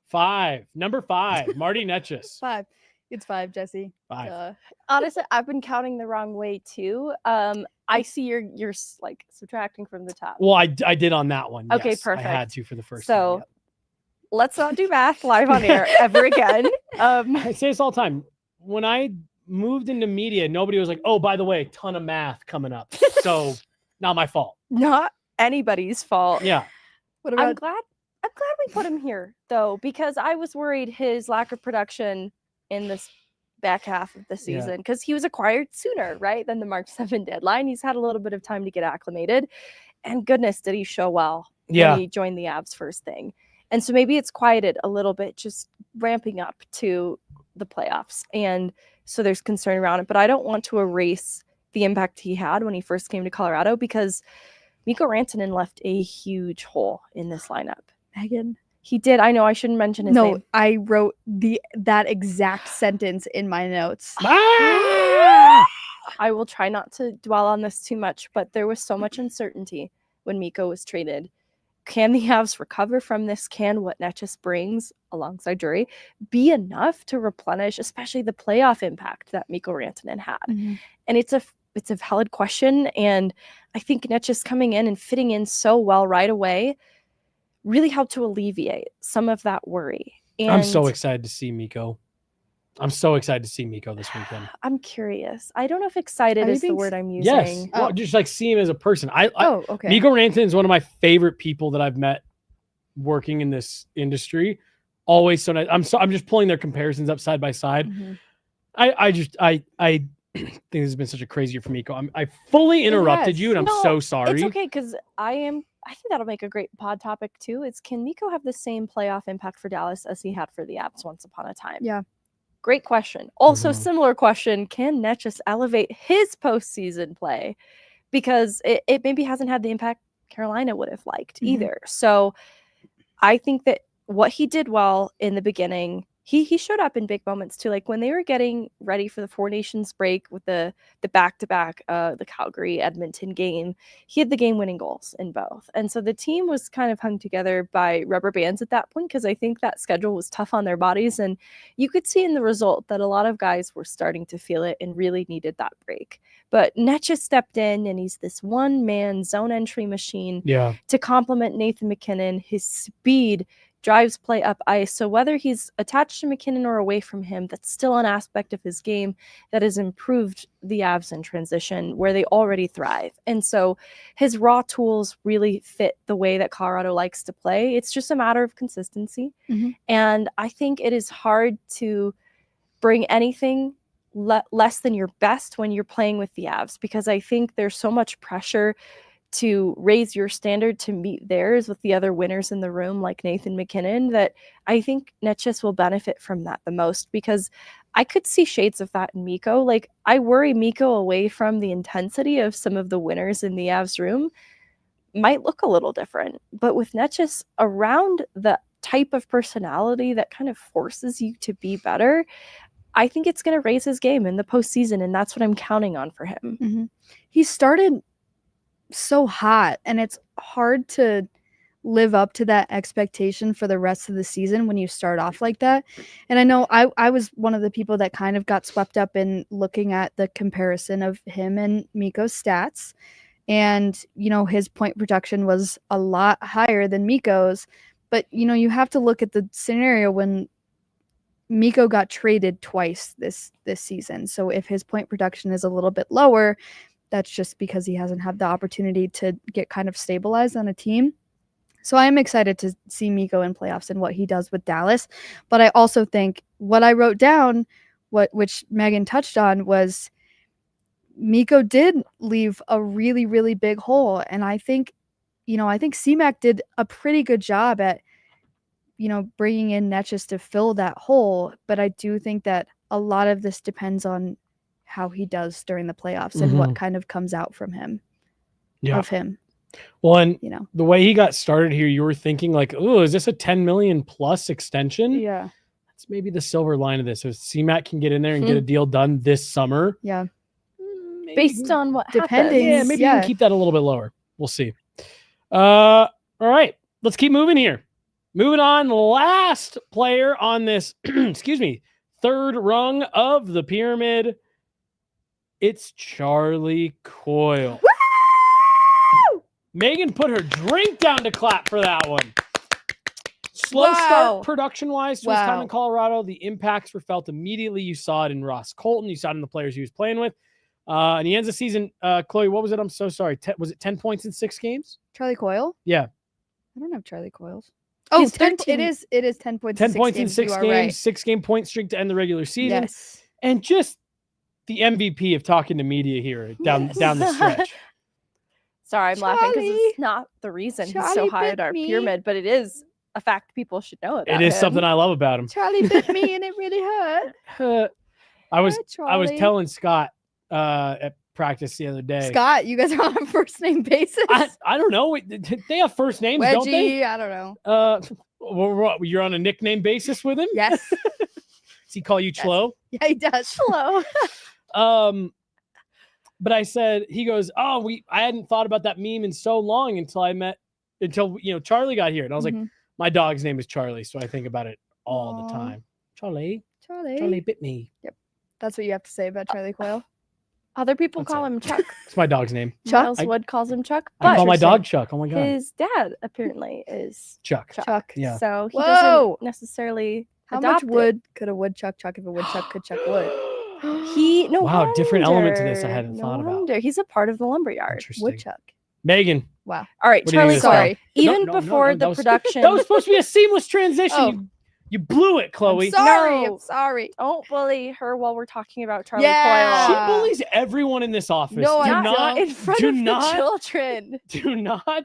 5. Number 5, Marty Necas. 5. It's 5, Jesse. 5. Honestly, I've been counting the wrong way too. I see you're like subtracting from the top. Well, I did on that one. Okay, yes. perfect. I had to for the first So time. let's not do math live on air ever again. I say this all the time. When I moved into media, nobody was like, oh, by the way, ton of math coming up. So not my fault. Not anybody's fault. Yeah. What about I'm glad we put him here though, because I was worried his lack of production in this back half of the season, because he was acquired sooner, right, than the March 7 deadline. He's had a little bit of time to get acclimated, and goodness, did he show well when he joined the Avs first thing. And so maybe it's quieted a little bit, just ramping up to the playoffs, and so there's concern around it. But I don't want to erase the impact he had when he first came to Colorado, because Mikko Rantanen left a huge hole in this lineup. Megan? He did. I know I shouldn't mention his name. No, I wrote that exact sentence in my notes. I will try not to dwell on this too much, but there was so much uncertainty when Mikko was traded. Can the Avs recover from this? Can what Necas brings alongside Drury be enough to replenish, especially the playoff impact that Mikko Rantanen had? Mm-hmm. And it's a valid question, and I think Necas coming in and fitting in so well right away really helped to alleviate some of that worry. And I'm so excited to see Mikko. I'm so excited to see Mikko this weekend. I'm curious. I don't know if excited is the word I'm using. Yes. Well, just like see him as a person. Okay. Mikko Rantanen is one of my favorite people that I've met working in this industry. Always so nice. I'm just pulling their comparisons up side by side. Mm-hmm. I think this has been such a crazy year for Mikko. I fully interrupted you, and I'm so sorry. It's okay, because I think that'll make a great pod topic too. It's, can Mikko have the same playoff impact for Dallas as he had for the Avs once upon a time? Yeah. Great question. Also, similar question, can Necas elevate his postseason play? Because it maybe hasn't had the impact Carolina would have liked either. So I think that what he did well in the beginning, he showed up in big moments too. Like when they were getting ready for the Four Nations break with the back-to-back, the Calgary Edmonton game, he had the game-winning goals in both. And so the team was kind of hung together by rubber bands at that point, because I think that schedule was tough on their bodies. And you could see in the result that a lot of guys were starting to feel it and really needed that break. But Necas stepped in, and he's this one-man zone entry machine to complement Nathan MacKinnon. His speed drives play up ice. So whether he's attached to MacKinnon or away from him, that's still an aspect of his game that has improved the Avs in transition, where they already thrive. And so his raw tools really fit the way that Colorado likes to play. It's just a matter of consistency. And I think it is hard to bring anything less than your best when you're playing with the Avs, because I think there's so much pressure to raise your standard to meet theirs with the other winners in the room, like Nathan MacKinnon, that I think Necas will benefit from that the most, because I could see shades of that in Mikko. Like, I worry Mikko away from the intensity of some of the winners in the Avs room might look a little different, but with Necas around the type of personality that kind of forces you to be better, I think it's going to raise his game in the postseason, and that's what I'm counting on for him. He started so hot, and it's hard to live up to that expectation for the rest of the season when you start off like that. And I know I was one of the people that kind of got swept up in looking at the comparison of him and Mikko's stats, and his point production was a lot higher than Mikko's, but you have to look at the scenario when Mikko got traded twice this season. So if his point production is a little bit lower, that's just because he hasn't had the opportunity to get kind of stabilized on a team. So I am excited to see Mikko in playoffs and what he does with Dallas. But I also think what I wrote down, which Megan touched on, was Mikko did leave a really, really big hole. And I think CMAC did a pretty good job at, bringing in Necas to fill that hole. But I do think that a lot of this depends on how he does during the playoffs and what kind of comes out from him, of him. Well, and the way he got started here, you were thinking like, oh, is this a 10 million plus extension? Yeah. That's maybe the silver line of this. So CMAC can get in there and get a deal done this summer. Yeah. Based on what Depending. happens. Yeah, maybe you can keep that a little bit lower. We'll see. All right, let's keep moving here. Moving on, last player on this, excuse me, third rung of the pyramid. It's Charlie Coyle. Woo! Megan put her drink down to clap for that one. Slow Wow. start production-wise to his time Wow. in Colorado. The impacts were felt immediately. You saw it in Ross Colton. You saw it in the players he was playing with. And he ends the season, Chloe, what was it? I'm so sorry. Was it 10 points in 6 games? Charlie Coyle? Yeah. I don't have Charlie Coyle's. Oh, He's 10, 13. it is 10 points 10 in 6 points games. in 6 You are games, right. 6-game point streak to end the regular season. Yes. And just the MVP of talking to media here down the stretch. Sorry, I'm laughing because Charlie. it's not the reason he's so Charlie high in bit our me. pyramid, but it is a fact people should know about It is him. something I love about him. Charlie bit me and it really hurt. I was Charlie. telling Scott at practice the other day. Scott, you guys are on a first name basis. I don't know. They have first names, don't they? Wedgie, I don't know. You're on a nickname basis with him? Yes. Does he call you Yes. Chlo? Yeah, he does. Hello. But I said, he goes, I hadn't thought about that meme in so long until Charlie got here. And I was like, Mhm. my dog's name is Charlie, so I think about it all the Aw. time. Charlie Charlie. bit me. That's what you have to say about Charlie Coyle. Other people That's call it. him Chuck. It's my dog's name. Chuck? Miles Wood calls him Chuck, I call but my dog Chuck. Oh my God. his dad apparently is Chuck. Chuck. Yeah. So he Whoa! doesn't necessarily How adopt much it. wood could a woodchuck chuck if a woodchuck could chuck wood? No Wow, different element to this I wonder. hadn't No thought about. wonder. He's a part of the lumberyard. Interesting. Woodchuck. Megan. Wow. All right, What do you Charlie think Coyle. of this Sorry. Even No, before that the was- production. That was supposed to be a seamless transition. Oh. You blew it, Chloe. I'm sorry. No. I'm sorry. Don't bully her while we're talking about Charlie Yeah. She Coyle. bullies everyone in this office. No, do I not, don't. In front do of not, the children. do not.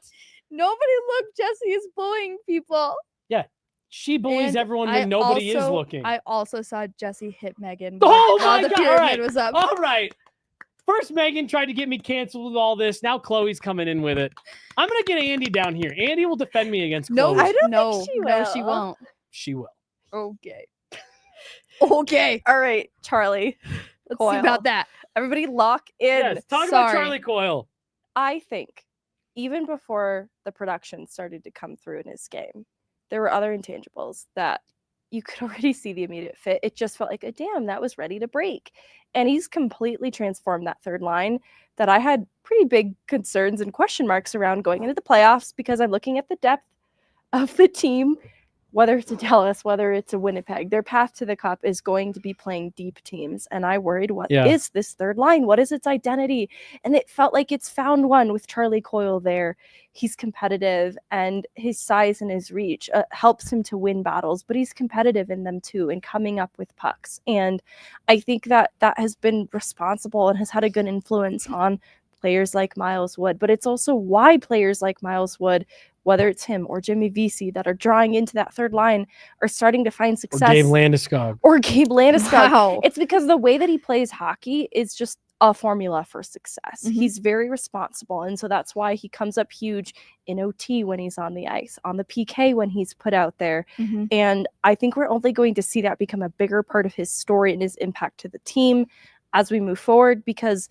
Nobody look. Jesse is bullying people. She bullies And everyone I when nobody is also- looking. I also saw Jesse hit Megan. Oh while my the God, pyramid alright. was up. All right. First, Megan tried to get me canceled with all this. Now Chloe's coming in with it. I'm gonna get Andy down here. Andy will defend me against No, Chloe. I don't no, think she no, she will. won't. She will. Okay. Okay. All right, Charlie. Let's Coyle. see about that. Everybody lock in. Yes. Talk about Sorry. Charlie Coyle. I think even before the production started to come through in his game, there were other intangibles that you could already see the immediate fit. It just felt like, damn, that was ready to break. And he's completely transformed that third line that I had pretty big concerns and question marks around going into the playoffs because I'm looking at the depth of the team, whether it's a Dallas, whether it's a Winnipeg. Their path to the cup is going to be playing deep teams. And I worried, what is this third line? What is its identity? And it felt like it's found one with Charlie Coyle there. He's competitive, and his size and his reach helps him to win battles, but he's competitive in them too and coming up with pucks. And I think that has been responsible and has had a good influence on players like Miles Wood. But it's also why players like Miles Wood, whether it's him or Jimmy Vesey, that are drawing into that third line, are starting to find Or success. Gabe Landeskog. Or Gabe Landeskog. Wow. It's because the way that he plays hockey is just a formula for success. Mhm. He's very responsible. And so that's why he comes up huge in OT when he's on the ice, on the PK when he's put out there. Mhm. And I think we're only going to see that become a bigger part of his story and his impact to the team as we move forward, because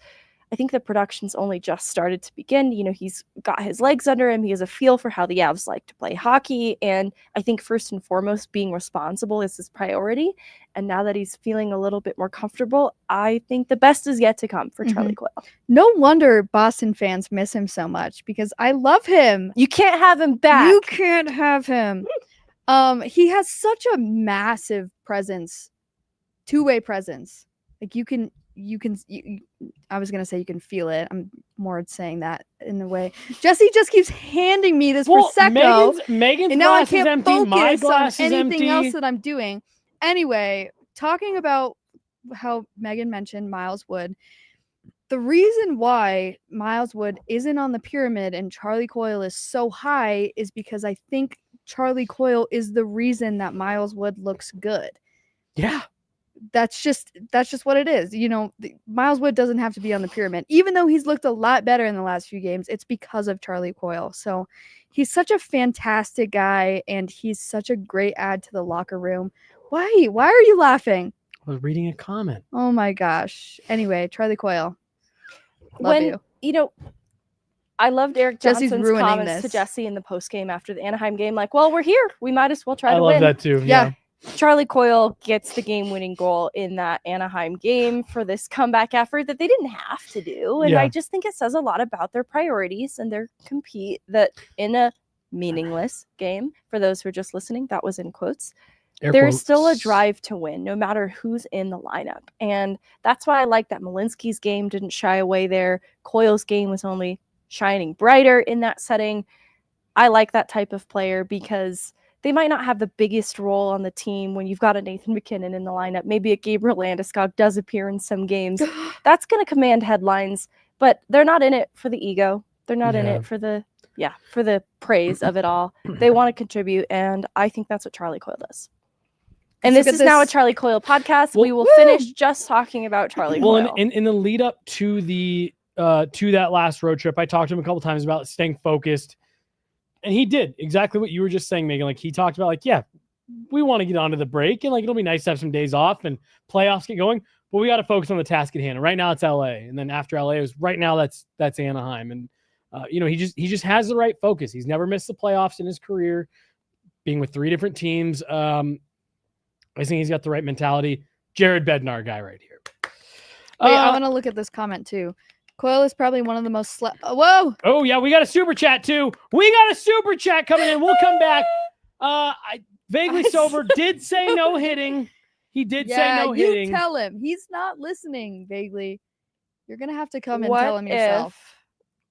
I think the production's only just started to begin. You know, he's got his legs under him. He has a feel for how the Avs like to play hockey. And I think first and foremost, being responsible is his priority. And now that he's feeling a little bit more comfortable, I think the best is yet to come for Charlie Coyle. No wonder Boston fans miss him so much because I love him. You can't have him back. You can't have him. He has such a massive presence, two-way presence. Like you can I was gonna say you can feel it. I'm more saying that in a way. Jesse just keeps handing me this Prosecco, Megan's and now I glass is can't empty. My focus on glass is anything empty. else that I'm doing. Anyway, talking about how Megan mentioned Miles Wood, the reason why Miles Wood isn't on the pyramid and Charlie Coyle is so high is because I think Charlie Coyle is the reason that Miles Wood looks good. Yeah. That's just what it is. You know, Miles Wood doesn't have to be on the pyramid. Even though he's looked a lot better in the last few games, it's because of Charlie Coyle. So he's such a fantastic guy, and he's such a great add to the locker room. Why are you laughing? I was reading a comment. Oh my gosh. Anyway, Charlie Coyle. Love you. I loved Eric Jesse's Johnson's ruining comments to this. Jesse in the post game after the Anaheim game. Like, well, we're here. We might as well try I to love win. that too. Yeah. Charlie Coyle gets the game-winning goal in that Anaheim game for this comeback effort that they didn't have to do. And I just think it says a lot about their priorities and their compete that in a meaningless game, for those who are just listening, that was in quotes, there's still a drive to win no matter who's in the lineup. And that's why I like that Malinsky's game didn't shy away there. Coyle's game was only shining brighter in that setting. I like that type of player because they might not have the biggest role on the team when you've got a Nathan MacKinnon in the lineup. Maybe a Gabriel Landeskog does appear in some games. That's going to command headlines, but they're not in it for the ego. They're not in it for the praise of it all. They want to contribute, and I think that's what Charlie Coyle does. And this is now a Charlie Coyle podcast. We will finish just talking about Charlie Coyle. Well, in the lead up to the to that last road trip, I talked to him a couple times about staying focused. And he did exactly what you were just saying, Megan. Like, he talked about, like, yeah, we want to get onto the break, and like it'll be nice to have some days off and playoffs get going, but we got to focus on the task at hand. And right now it's LA, and then after LA is right now that's Anaheim. And he just has the right focus. He's never missed the playoffs in his career, being with 3 different teams. I think he's got the right mentality. Jared Bednar guy right here. Wait, I want to look at this comment too. Coyle is probably one of the most whoa. Oh yeah, we got a super chat too. We got a super chat coming in. We'll come back. I vaguely sober did say no hitting. He did say no hitting. You tell him. He's not listening, vaguely. You're gonna have to come and tell him yourself.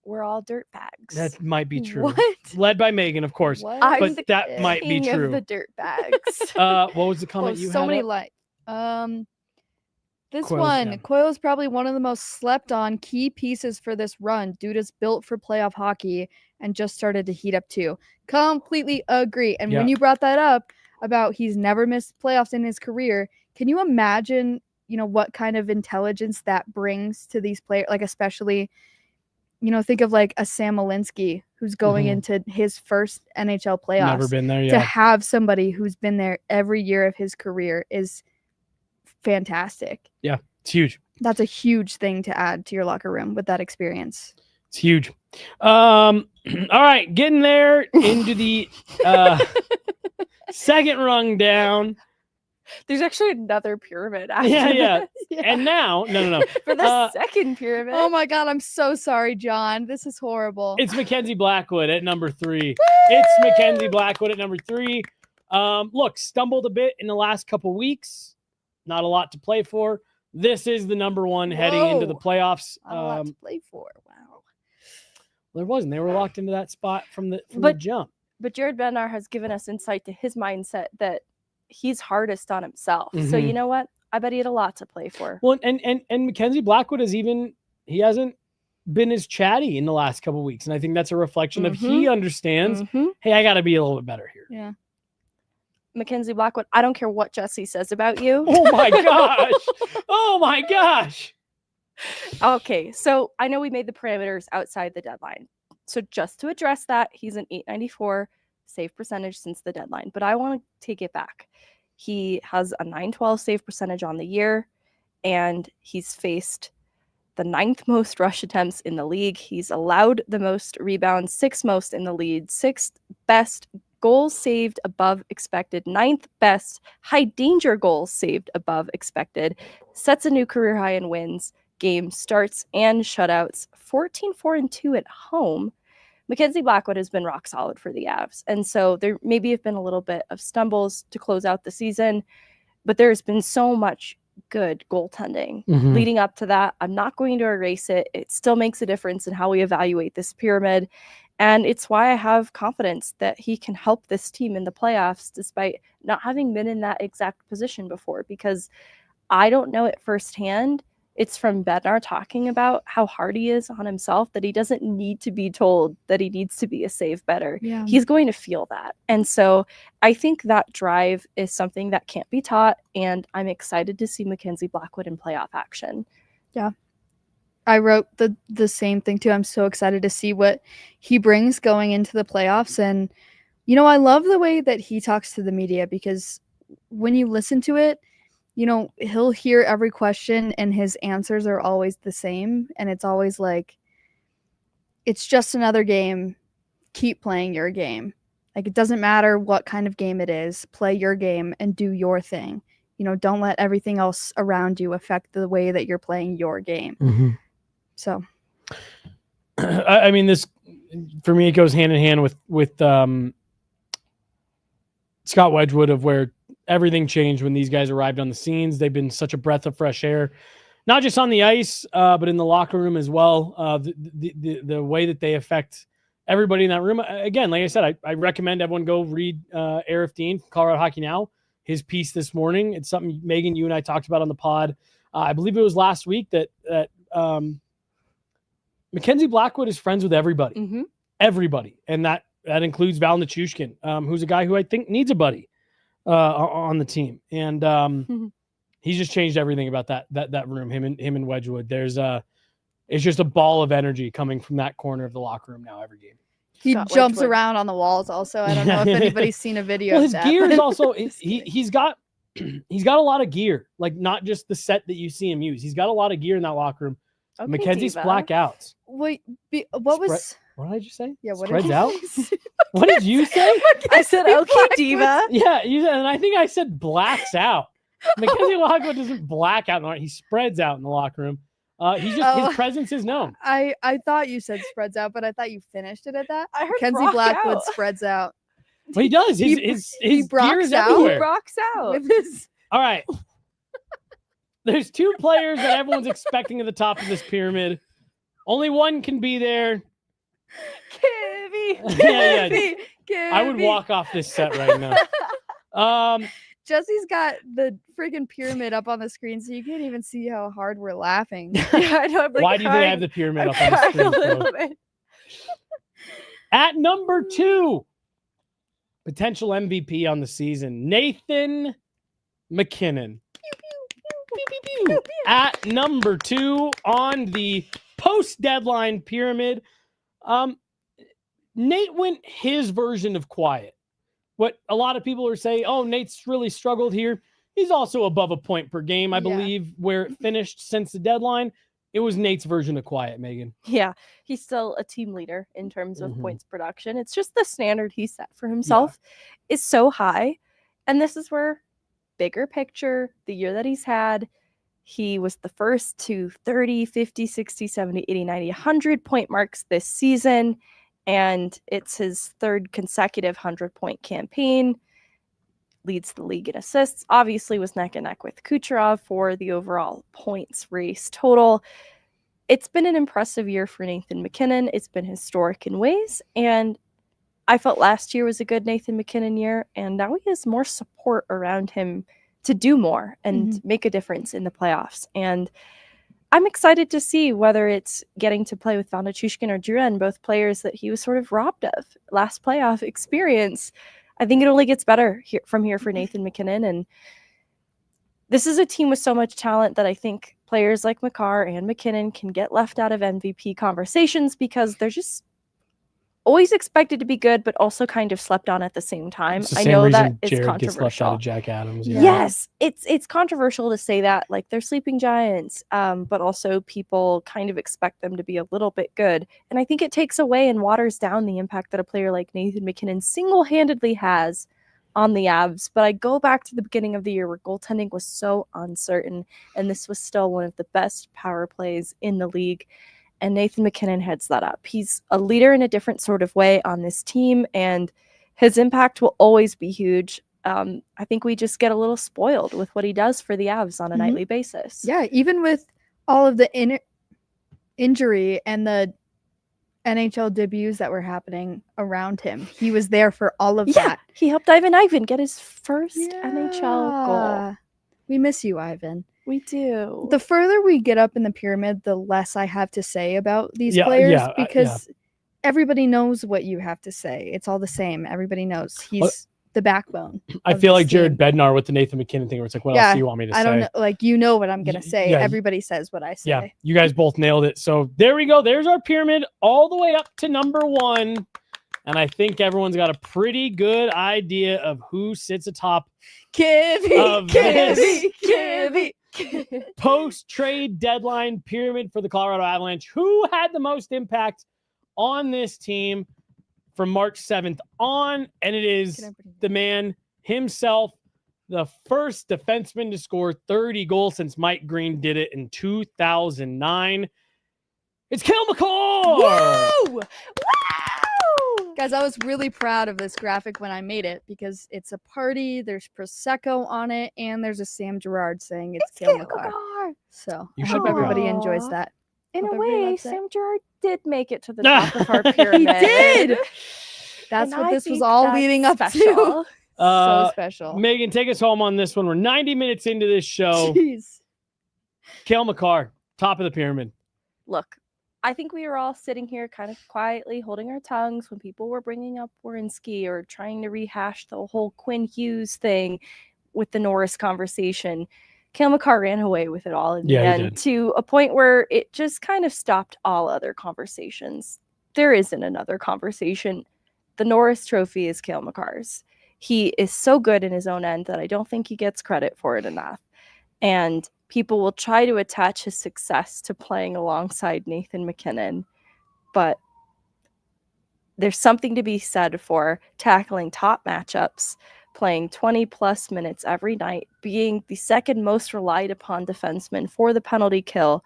We're all dirtbags. That might be true. What? Led by Megan, of course. What? But that might be true. Of the dirtbags. What was the comment you had? So many This one, Coyle is probably one of the most slept on key pieces for this run. Dude is built for playoff hockey and just started to heat up too. Completely agree. And when you brought that up about he's never missed playoffs in his career, can you imagine, what kind of intelligence that brings to these players? Like, especially, think of like a Sam Malinsky who's going into his first NHL playoffs. Never been there yet. To have somebody who's been there every year of his career is fantastic. Yeah, it's huge. That's a huge thing to add to your locker room with that experience. It's huge. All right, getting there into the second rung down. There's actually another pyramid. Yeah. And now, no. For the second pyramid. Oh my God, I'm so sorry, John. This is horrible. It's Mackenzie Blackwood at number 3. It's Mackenzie Blackwood at number 3. Look, stumbled a bit in the last couple weeks. Not a lot to play for. This is the number 1 heading into the playoffs. Not a lot to play for. Wow. There wasn't. They were locked into that spot from the jump. But Jared Bednar has given us insight to his mindset that he's hardest on himself. So you know what? I bet he had a lot to play for. Well, and Mackenzie Blackwood he hasn't been as chatty in the last couple of weeks. And I think that's a reflection of he understands, hey, I got to be a little bit better here. Yeah. Mackenzie Blackwood, I don't care what Jesse says about you. Oh my gosh. Oh my gosh. Okay, so I know we made the parameters outside the deadline. So just to address that, he's an .894 save percentage since the deadline. But I want to take it back. He has a .912 save percentage on the year, and he's faced the 9th most rush attempts in the league. He's allowed the most rebounds, 6th most in the league, 6th best goals saved above expected, 9th best high danger goals saved above expected, sets a new career high in wins, game starts and shutouts, 14-4-2 at home. Mackenzie Blackwood has been rock solid for the Avs. And so there maybe have been a little bit of stumbles to close out the season, but there's been so much good goaltending leading up to that. I'm not going to erase it. It still makes a difference in how we evaluate this pyramid. And it's why I have confidence that he can help this team in the playoffs despite not having been in that exact position before, because I don't know it firsthand. It's from Bednar talking about how hard he is on himself, that he doesn't need to be told that he needs to be a save better. Yeah. He's going to feel that. And so I think that drive is something that can't be taught. And I'm excited to see Mackenzie Blackwood in playoff action. Yeah. I wrote the same thing too. I'm so excited to see what he brings going into the playoffs. And, I love the way that he talks to the media, because when you listen to it, you know, he'll hear every question and his answers are always the same. And it's always like, it's just another game. Keep playing your game. Like, it doesn't matter what kind of game it is. Play your game and do your thing. You know, don't let everything else around you affect the way that you're playing your game. Mm-hmm. So, I mean, this for me, it goes hand in hand with Scott Wedgewood, of where everything changed when these guys arrived on the scenes. They've been such a breath of fresh air, not just on the ice, but in the locker room as well. The way that they affect everybody in that room. Again, like I said, I recommend everyone go read Arif Dean, Colorado Hockey Now, his piece this morning. It's something, Megan, you and I talked about on the pod. I believe it was last week that Mackenzie Blackwood is friends with everybody. Mm-hmm. Everybody. And that includes Val Nichushkin, who's a guy who I think needs a buddy on the team. And he's just changed everything about that room, him and Wedgewood. There's it's just a ball of energy coming from that corner of the locker room now every game. he Scott jumps Wedgewood. around on the walls also. I don't know if anybody's seen a video Well, of his that. gear but- is also he's got a lot of gear, like not just the set that you see him use. He's got a lot of gear in that locker room. Okay, Mackenzie's Diva. blackouts. Wait, what Spread- was... What did I just say? Yeah, what Spreads did you out. say? What did you say? I said, okay, Diva. Yeah, you said, and I think I said blacks out. Mackenzie Blackwood doesn't black out in the locker. He spreads out in the locker room. He's just his presence is known. I thought you said spreads out, but I thought you finished it at that. I heard Kenzie rock Blackwood out. spreads out. Well, he does. His gear brocks is out. everywhere. Rocks out. With his... All right. There's two players that everyone's expecting at the top of this pyramid. Only one can be there. Kimmy. Yeah, Kimmy. I would walk off this set right now. Jesse's got the friggin' pyramid up on the screen, so you can't even see how hard we're laughing. Yeah, I know, I'm like Why do they crying. have the pyramid I'm up on the crying screen? a little Flo? bit. At number 2, potential MVP on the season, Nathan MacKinnon. At number 2 on the post-deadline pyramid, Nate went his version of quiet. What a lot of people are saying, oh, Nate's really struggled here. He's also above a point per game, I Yeah. believe, where it finished since the deadline. It was Nate's version of quiet, Megan. Yeah, he's still a team leader in terms of Mhm. points production. It's just the standard he set for himself is so high. And this is where, bigger picture, the year that he's had, he was the first to 30, 50, 60, 70, 80, 90, 100 point marks this season. And it's his third consecutive 100-point campaign. Leads the league in assists. Obviously was neck and neck with Kucherov for the overall points race total. It's been an impressive year for Nathan MacKinnon. It's been historic in ways. And I felt last year was a good Nathan MacKinnon year. And now he has more support around him to do more and make a difference in the playoffs. And I'm excited to see whether it's getting to play with Val Nichushkin or Drouin, both players that he was sort of robbed of last playoff experience. I think it only gets better from here for Nathan MacKinnon. And this is a team with so much talent that I think players like Makar and MacKinnon can get left out of MVP conversations because they're just always expected to be good, but also kind of slept on at the same time. It's the I same know reason that it's Jared gets left out controversial. of Jack Adams. Yeah. Yes, it's controversial to say that, like they're sleeping giants, but also people kind of expect them to be a little bit good. And I think it takes away and waters down the impact that a player like Nathan MacKinnon single-handedly has on the Avs. But I go back to the beginning of the year where goaltending was so uncertain, and this was still one of the best power plays in the league. And Nathan MacKinnon heads that up. He's a leader in a different sort of way on this team, and his impact will always be huge. I think we just get a little spoiled with what he does for the Avs on a nightly basis. Yeah, even with all of the injury and the NHL debuts that were happening around him, he was there for all of that. He helped Ivan get his first NHL goal. Yeah. We miss you, Ivan. We do. The further we get up in the pyramid, the less I have to say about these Yeah, players yeah, because everybody knows what you have to say. It's all the same. Everybody knows he's the backbone. I of feel this like Jared team. Bednar with the Nathan MacKinnon thing where it's like, what else Yeah, do you want me to say? I don't know. Like, you know what I'm going to say. yeah, Everybody says what I say. Yeah, you guys both nailed it. So there we go. There's our pyramid all the way up to number 1. And I think everyone's got a pretty good idea of who sits atop Kivy, Kivy. Post-trade deadline pyramid for the Colorado Avalanche. Who had the most impact on this team from March 7th on? And it is the man himself, the first defenseman to score 30 goals since Mike Green did it in 2009. It's Cale Makar! Woo! Wow! Guys, I was really proud of this graphic when I made it because it's a party, there's Prosecco on it, and there's a Sam Girard saying it's Cale Makar. So You I should hope be proud. everybody enjoys that. In Hope a everybody way, loves it. Sam Girard did make it to the top of our pyramid. He did! That's And what I this was think all that's leading up to. special. So special. Megan, take us home on this one. We're 90 minutes into this show. Jeez. Cale Makar, top of the pyramid. Look, I think we were all sitting here kind of quietly holding our tongues when people were bringing up Werenski or trying to rehash the whole Quinn Hughes thing with the Norris conversation. Cale Makar ran away with it all in the Yeah, he end did. to a point where it just kind of stopped all other conversations. There isn't another conversation. The Norris Trophy is Cale Makar's. He is so good in his own end that I don't think he gets credit for it enough. And people will try to attach his success to playing alongside Nathan MacKinnon, but there's something to be said for tackling top matchups, playing 20 plus minutes every night, being the second most relied upon defenseman for the penalty kill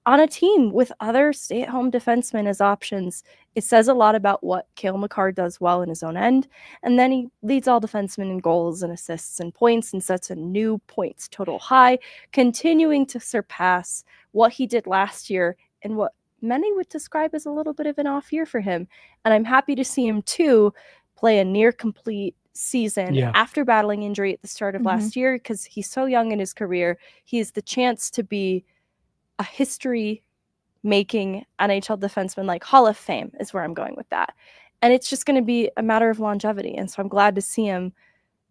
on a team with other stay-at-home defensemen as options. It says a lot about what Cale Makar does well in his own end, and then he leads all defensemen in goals and assists and points and sets a new points total high, continuing to surpass what he did last year and what many would describe as a little bit of an off year for him. And I'm happy to see him too play a near complete season after battling injury at the start of last year, because he's so young in his career. He has the chance to be a history-making NHL defenseman, like Hall of Fame is where I'm going with that. And it's just going to be a matter of longevity. And so I'm glad to see him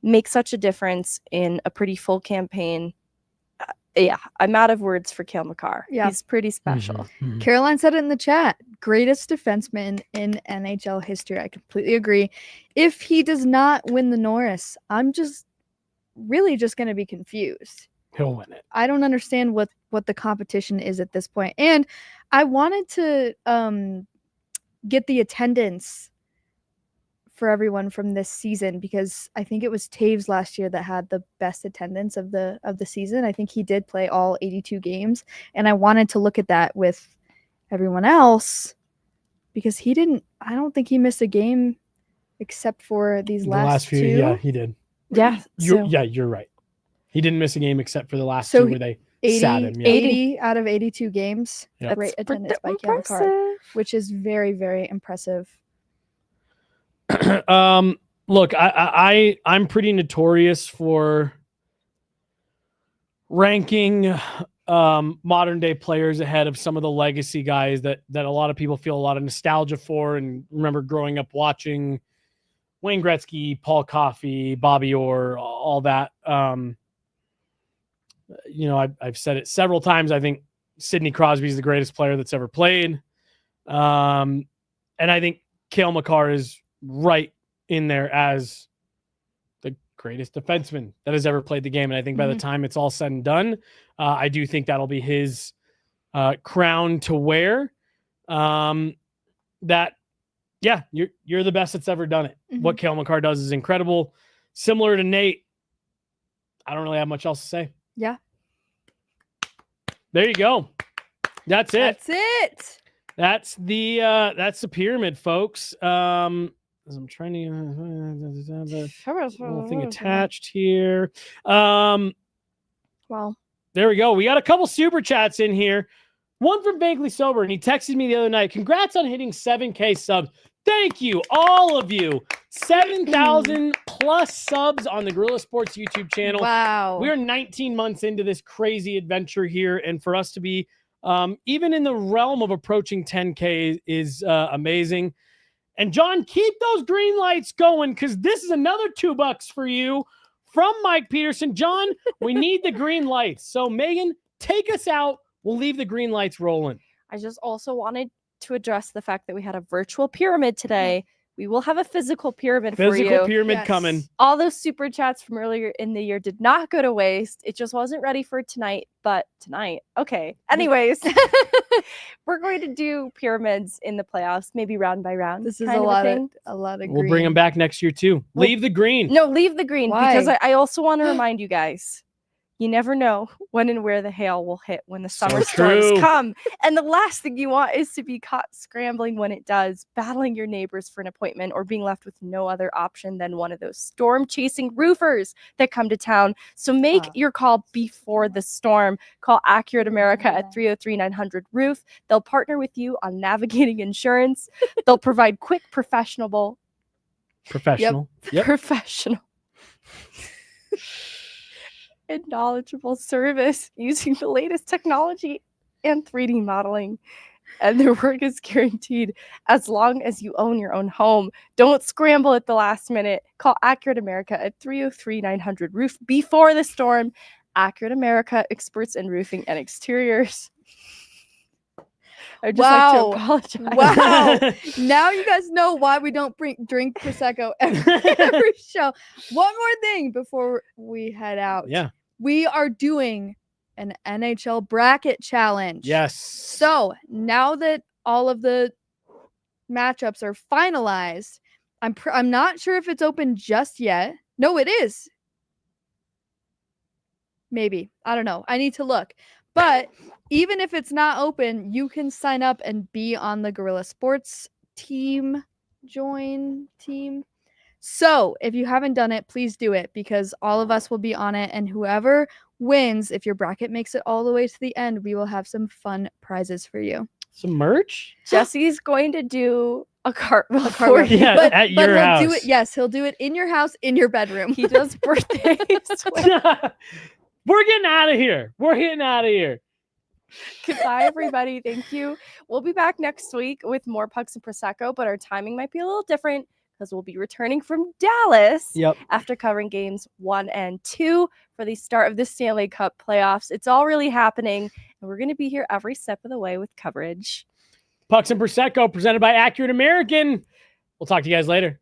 make such a difference in a pretty full campaign. I'm out of words for Cale Makar. Yeah. He's pretty special. Caroline said it in the chat. Greatest defenseman in NHL history. I completely agree. If he does not win the Norris, I'm just really just going to be confused. He'll win it. I don't understand what the competition is at this point. And I wanted to get the attendance for everyone from this season, because I think it was Toews last year that had the best attendance of the season. I think he did play all 82 games, and I wanted to look at that with everyone else because I don't think he missed a game except for these last few. two. Yeah, he did. Yeah. You're right. He didn't miss a game except for the last two where they 80, sat him. 80 out of 82 games. Yeah. Great attendance by Cale Makar, which is very, very impressive. Look, I'm pretty notorious for ranking modern day players ahead of some of the legacy guys that a lot of people feel a lot of nostalgia for and remember growing up watching. Wayne Gretzky, Paul Coffey, Bobby Orr, all that. I've said it several times. I think Sidney Crosby is the greatest player that's ever played. And I think Cale Makar is right in there as the greatest defenseman that has ever played the game. And I think by the time it's all said and done, I do think that'll be his crown to wear. You're the best that's ever done it. What Cale Makar does is incredible. Similar to Nate, I don't really have much else to say. Yeah. There you go. That's it. That's it. That's the pyramid, folks. I'm trying to little thing attached here. Well, there we go. We got a couple super chats in here. One from Vaguely Sober, and he texted me the other night. Congrats on hitting 7K subs. Thank you, all of you. 7,000 plus subs on the Gorilla Sports YouTube channel. wow. We're 19 months into this crazy adventure here, and for us to be even in the realm of approaching 10K is amazing. And John, keep those green lights going, because this is another $2 for you from Mike Peterson. John, we need the green lights. So Megan, take us out. We'll leave the green lights rolling. I just also wanted to address the fact that we had a virtual pyramid today we will have a physical pyramid for Physical you. pyramid Yes. coming. All those super chats from earlier in the year did not go to waste. It just wasn't ready for tonight, but tonight. Okay. Anyways, we're going to do pyramids in the playoffs, maybe round by round. This is kind a of lot thing. of green. We'll bring them back next year too. Leave the green. No, leave the green because Why? I also want to remind you guys, you never know when and where the hail will hit when the So summer storms true. come. And the last thing you want is to be caught scrambling when it does, battling your neighbors for an appointment, or being left with no other option than one of those storm chasing roofers that come to town. So make your call before the storm. Call Accurate America at 303-900-ROOF. They'll partner with you on navigating insurance. They'll provide quick, professional and knowledgeable service using the latest technology and 3D modeling. And their work is guaranteed as long as you own your own home. Don't scramble at the last minute. Call Accurate America at 303-900-ROOF before the storm. Accurate America, experts in roofing and exteriors. I'd just like to apologize. Wow. Now you guys know why we don't drink Prosecco every show. One more thing before we head out. Yeah. We are doing an NHL bracket challenge. Yes. So now that all of the matchups are finalized, I'm not sure if it's open just yet. No, it is. Maybe. I don't know. I need to look. But even if it's not open, you can sign up and be on the Guerrilla Sports team. So if you haven't done it, please do it because all of us will be on it. And whoever wins, if your bracket makes it all the way to the end, we will have some fun prizes for you. Some merch? We're going to do a cartwheel for you. Yeah, but at your he'll house. do it. Yes, he'll do it in your house, in your bedroom. He does birthdays. We're getting out of here. Goodbye, everybody. Thank you. We'll be back next week with more Pucks and Prosecco, but our timing might be a little different because we'll be returning from Dallas after covering games 1 and 2 for the start of the Stanley Cup playoffs. It's all really happening, and we're going to be here every step of the way with coverage. Pucks and Prosecco presented by Accurate American. We'll talk to you guys later.